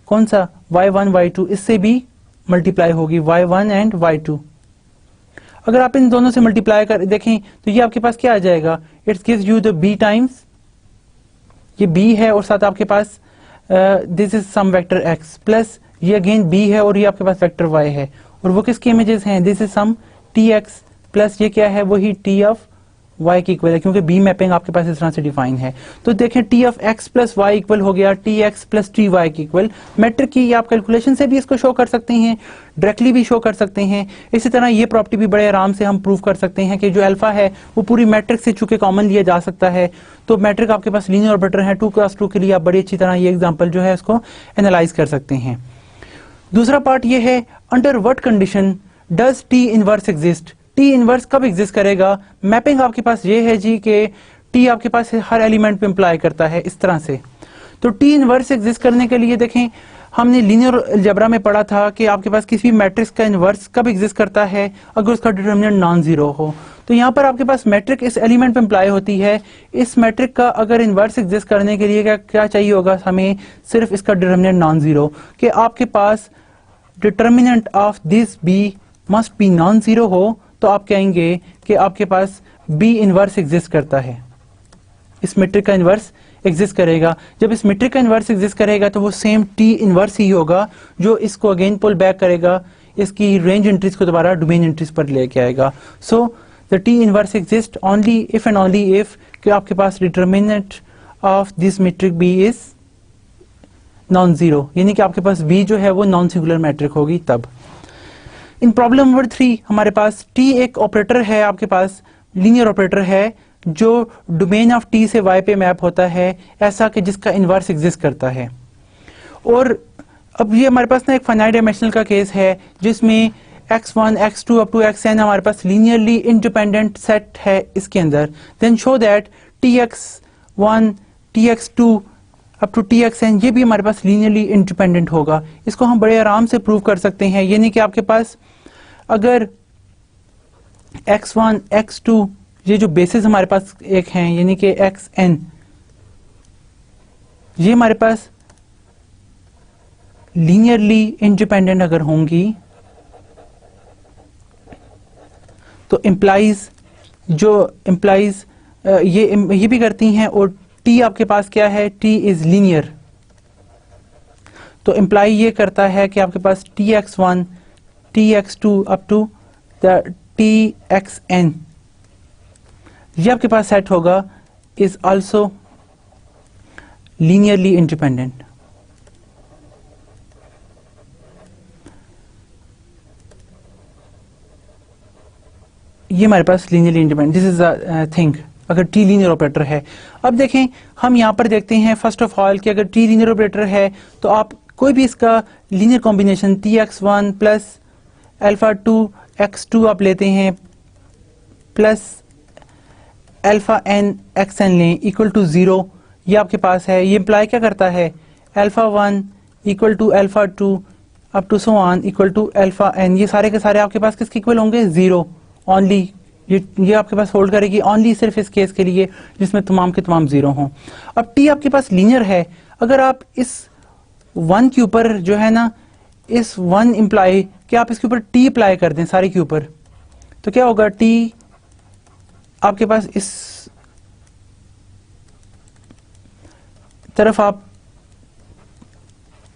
कौन सा, y1, y2, इससे भी मल्टीप्लाई होगी, y1 एंड y2। अगर आप इन दोनों से मल्टीप्लाई कर देखें तो ये आपके पास क्या आ जाएगा, it's gives you the b times, ये b है और साथ आपके पास this is some vector x, plus ये अगेन b है और ये आपके पास वेक्टर y है, और वो किसके इमेजेस हैं, this is some tx, plus ये क्या है, वही t ऑफ y की इक्वल है, क्योंकि b मैपिंग आपके पास इस तरह से डिफाइन है। तो देखें t of x plus y equal हो गया tx प्लस ty की इक्वल। मैट्रिक की आप कैलकुलेशन से भी इसको शो कर सकते हैं, डायरेक्टली भी शो कर सकते हैं। इसी तरह ये प्रॉपर्टी भी बड़े आराम से हम प्रूव कर सकते हैं कि जो अल्फा है वो पूरी मैट्रिक से चूंकि कॉमन लिया जा सकता है, तो मैट्रिक आपके पास लीनियर ऑपरेटर है 2x2 के लिए, आप बड़ी अच्छी तरह ये एग्जाम्पल जो है इसको एनालाइज कर सकते हैं। दूसरा पार्ट ये है, under what condition does T inverse exist. T inverse कब एग्जिस्ट करेगा, मैपिंग आपके पास ये है जी कि टी आपके पास हर एलिमेंट पे इंप्लाई करता है इस तरह से। तो टी इनवर्स एग्जिस्ट करने के लिए देखें, हमने लीनियर अलजेब्रा में पढ़ा था कि आपके पास किसी भी मैट्रिक्स का इनवर्स कब एग्जिस्ट करता है, अगर उसका डिटरमिनेंट नॉन जीरो हो। तो यहाँ पर आपके पास मैट्रिक इस एलिमेंट पे इंप्लाई होती है, इस मैट्रिक का अगर इनवर्स एग्जिस्ट करने के लिए क्या चाहिए होगा हमें, सिर्फ इसका डिटरमिनेंट नॉन जीरो, कि आपके पास determinant of this B must be non zero हो, तो आप कहेंगे कि आपके पास बी इनवर्स एग्जिस्ट करता है, इस मैट्रिक का इनवर्स एग्जिस्ट करेगा। जब इस मैट्रिक का इनवर्स एग्जिस्ट करेगा तो वो सेम टी इनवर्स ही होगा जो इसको अगेन पुल बैक करेगा, इसकी रेंज एंट्रीज को दोबारा डोमेन एंट्रीज पर लेके आएगा। So the T inverse exist only if and only if कि आपके पास determinant of this matrix B is non zero, यानी कि आपके पास बी जो है वो नॉन सिंगुलर मैट्रिक होगी तब। इन प्रॉब्लम नंबर 3 हमारे पास टी एक ऑपरेटर है, आपके पास लीनियर ऑपरेटर है जो डोमेन ऑफ टी से वाई पे मैप होता है, ऐसा कि जिसका इनवर्स एग्जिस्ट करता है। और अब ये हमारे पास ना एक फाइनाइट डायमेंशनल का केस है जिसमें x1, x2 up to xn हमारे पास लीनियरली इंडिपेंडेंट सेट है इसके अंदर। Then show that tx1, tx2 up to txn ये भी हमारे पास लीनियरली इंडिपेंडेंट होगा। इसको हम बड़े आराम से प्रूव कर सकते हैं, यानी कि आपके पास अगर x1, x2 ये जो बेसिस हमारे पास एक हैं, यानी कि xn, ये हमारे पास लीनियरली इंडिपेंडेंट अगर होंगी तो इम्प्लाइज ये भी करती हैं, और t आपके पास क्या है, t इज लीनियर, तो इम्प्लाई ये करता है कि आपके पास tx1, tx2 up to txn ये आपके पास सेट होगा इज आल्सो लीनियरली इंडिपेंडेंट। ये हमारे पास linearly independent, this is a thing अगर टी लीनियर ऑपरेटर है। अब देखें, हम यहां पर देखते हैं फर्स्ट ऑफ ऑल कि अगर टी लीनियर ऑपरेटर है तो आप कोई भी इसका linear combination tx1 plus alpha 2 x2 आप लेते हैं प्लस अल्फा n xn लें इक्वल टू 0, ये आपके पास है। ये इंप्लाई क्या करता है, alpha 1 equal to alpha 2 up to so on equal to alpha n, ये सारे के सारे आपके पास किसके इक्वल होंगे, 0 ओनली। ये आपके पास होल्ड करेगी ओनली सिर्फ इस केस के लिए जिसमें तमाम के तमाम 0 हों। अब t आपके पास लीनियर है, अगर आप इस 1 के ऊपर जो है ना, इस 1 इंप्लाई कि आप इसके ऊपर t अप्लाई कर दें सारे के ऊपर, तो क्या होगा, t आपके पास इस तरफ आप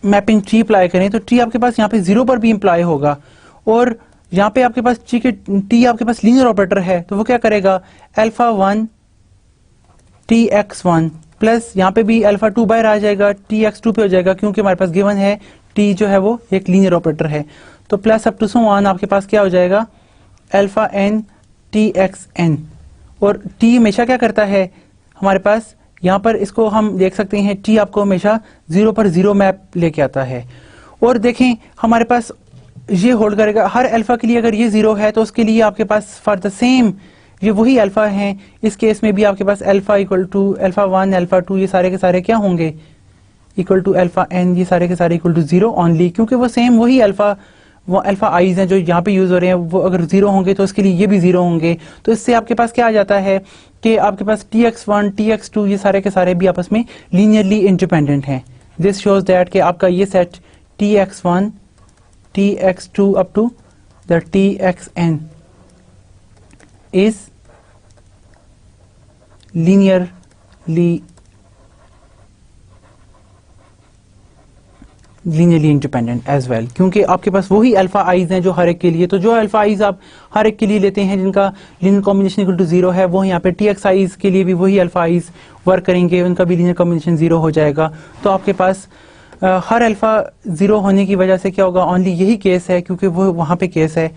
मैपिंग t अप्लाई करें तो t आपके पास यहाँ पे 0 पर भी इंप्लाई होगा, और यहाँ पे आपके पास t आपके पास लीनियर ऑपरेटर है तो वो क्या करेगा, अल्फा 1 tx1 प्लस यहाँ पे भी अल्फा 2 बाहर आ जाएगा, tx2 पे हो जाएगा, क्योंकि हमारे पास गिवन है t जो है वो एक लीनियर ऑपरेटर है। तो plus up to so on आपके पास क्या हो जाएगा, alpha N T X N, और टी हमेशा क्या करता है हमारे पास, यहाँ पर इसको हम देख सकते हैं टी आपको हमेशा 0 पर 0 मैप लेके आता है। और देखें हमारे पास ये होल्ड करेगा हर अल्फा के लिए, अगर ये 0 है तो उसके लिए आपके पास फॉर द सेम ये वही अल्फा है, इस केस में भी आपके पास alpha equal to alpha 1 alpha 2 ये सारे के सारे क्या होंगे इक्वल टू अल्फा एन, ये सारे के सारे इक्वल टू 0 ओनली, क्योंकि वो सेम वही अल्फा वो अल्फा आईज हैं जो यहाँ पे यूज हो रहे हैं, वो अगर 0 होंगे तो उसके लिए ये भी 0 होंगे। तो इससे आपके पास क्या आ जाता है कि आपके पास tx1 tx2 ये सारे के सारे भी आपस में लीनियरली इंडिपेंडेंट हैं। दिस शोज दैट कि आपका ये set tx1 tx2 up to the txn is linearly independent as well, क्योंकि आपके पास वही अल्फा आईज हैं जो हर एक के लिए, तो जो अल्फा आईज आप हर एक के लिए लेते हैं जिनका लीनियर कॉम्बिनेशन इक्वल टू 0 है, वो यहाँ पे टीएक्स आईज के लिए भी वही अल्फा आईज वर्क करेंगे, उनका भी लीनियर कॉम्बिनेशन 0 हो जाएगा। तो आपके पास हर अल्फा 0 होने की वजह से क्या होगा, ओनली यही केस है क्योंकि वो वहाँ पे केस है,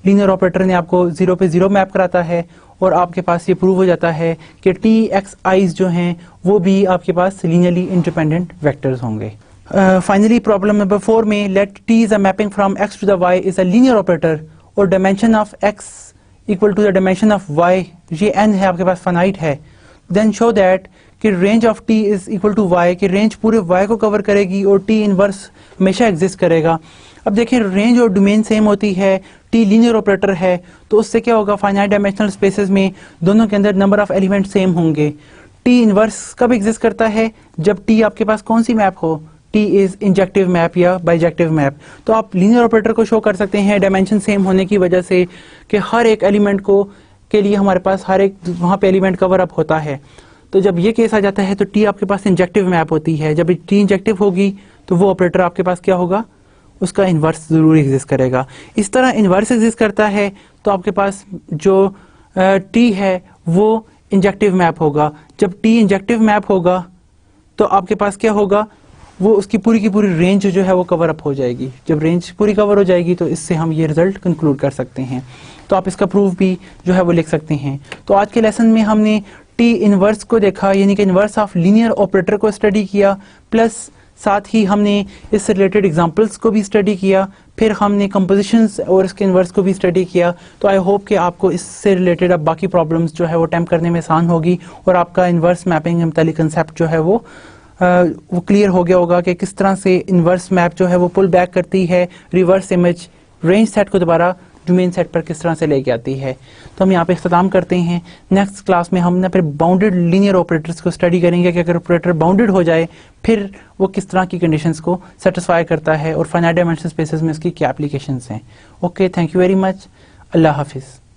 लीनियर ऑपरेटर ने आपको 0 पे 0 मैप कराता है, और आपके पास ये प्रूव हो जाता है कि टी एक्स आईज जो हैं वो भी आपके पास लीनियरली इंडिपेंडेंट वेक्टर्स होंगे। Finally, problem number 4 में let t is a mapping from x to the y is a linear operator और dimension of x equal to the dimension of y, ये n है आपके पास finite है, then show that कि range of t is equal to y, कि range पूरे y को cover करेगी और t inverse हमेशा exist करेगा। अब देखिए रेंज और डोमेन सेम होती है, t लीनियर ऑपरेटर है, तो उससे क्या होगा फाइनाइट डायमेंशनल स्पेसेस में दोनों के अंदर नंबर ऑफ एलिमेंट सेम होंगे। t इनवर्स कब एग्जिस्ट करता है, जब t आपके पास कौन सी मैप हो, t इज इंजेक्टिव मैप या बाइजेक्टिव मैप। तो आप लीनियर ऑपरेटर को शो कर सकते हैं डायमेंशन सेम होने की वजह से कि हर एक एलिमेंट को के लिए हमारे पास हर एक वहाँ पे एलिमेंट कवर अप होता है। तो जब ये केस आ जाता है तो t आपके पास इंजेक्टिव मैप होती है, जब t इंजेक्टिव होगी तो वो ऑपरेटर आपके पास क्या होगा, उसका इन्वर्स जरूर एग्जिस्ट करेगा। इस तरह इन्वर्स एग्जिस्ट करता है तो आपके पास जो t है वो इंजेक्टिव मैप होगा। जब t इंजेक्टिव मैप होगा तो आपके पास क्या होगा, वो उसकी पूरी की पूरी रेंज जो है वो कवर अप हो जाएगी। जब रेंज पूरी कवर हो जाएगी तो इससे हम ये रिजल्ट कंक्लूड कर सकते हैं। तो आप इसका प्रूफ भी जो है वो लिख सकते हैं। तो आज के लेसन में हमने टी इनवर्स को देखा, यानी कि इनवर्स ऑफ लीनियर ऑपरेटर को स्टडी किया, प्लस साथ ही हमने इससे रिलेटेड एग्जांपल्स को भी स्टडी किया, फिर हमने कंपोजिशंस और इसके इनवर्स को भी स्टडी किया। तो आई होप कि आपको इससे रिलेटेड अब बाकी प्रॉब्लम्स जो है वो अटेम्प्ट करने में आसान होगी और आपका इनवर्स मैपिंग मुतालिक कंसेप्ट जो है वो क्लियर हो गया होगा कि किस तरह से इनवर्स मैप जो है वो पुल बैक करती है रिवर्स इमेज रेंज सेट को दोबारा डोमेन सेट पर किस तरह से लेके आती है। तो हम यहाँ पे इख्तिताम करते हैं। नेक्स्ट क्लास में हम ना फिर बाउंडेड लीनियर ऑपरेटर्स को स्टडी करेंगे कि अगर ऑपरेटर बाउंडेड हो जाए फिर वो किस तरह की कंडीशंस को सेटिस्फाई करता है और फाइनाइट डायमेंशनल स्पेसेस में इसकी क्या एप्लीकेशंस हैं। Okay, thank you very much. अल्लाह हाफिज़।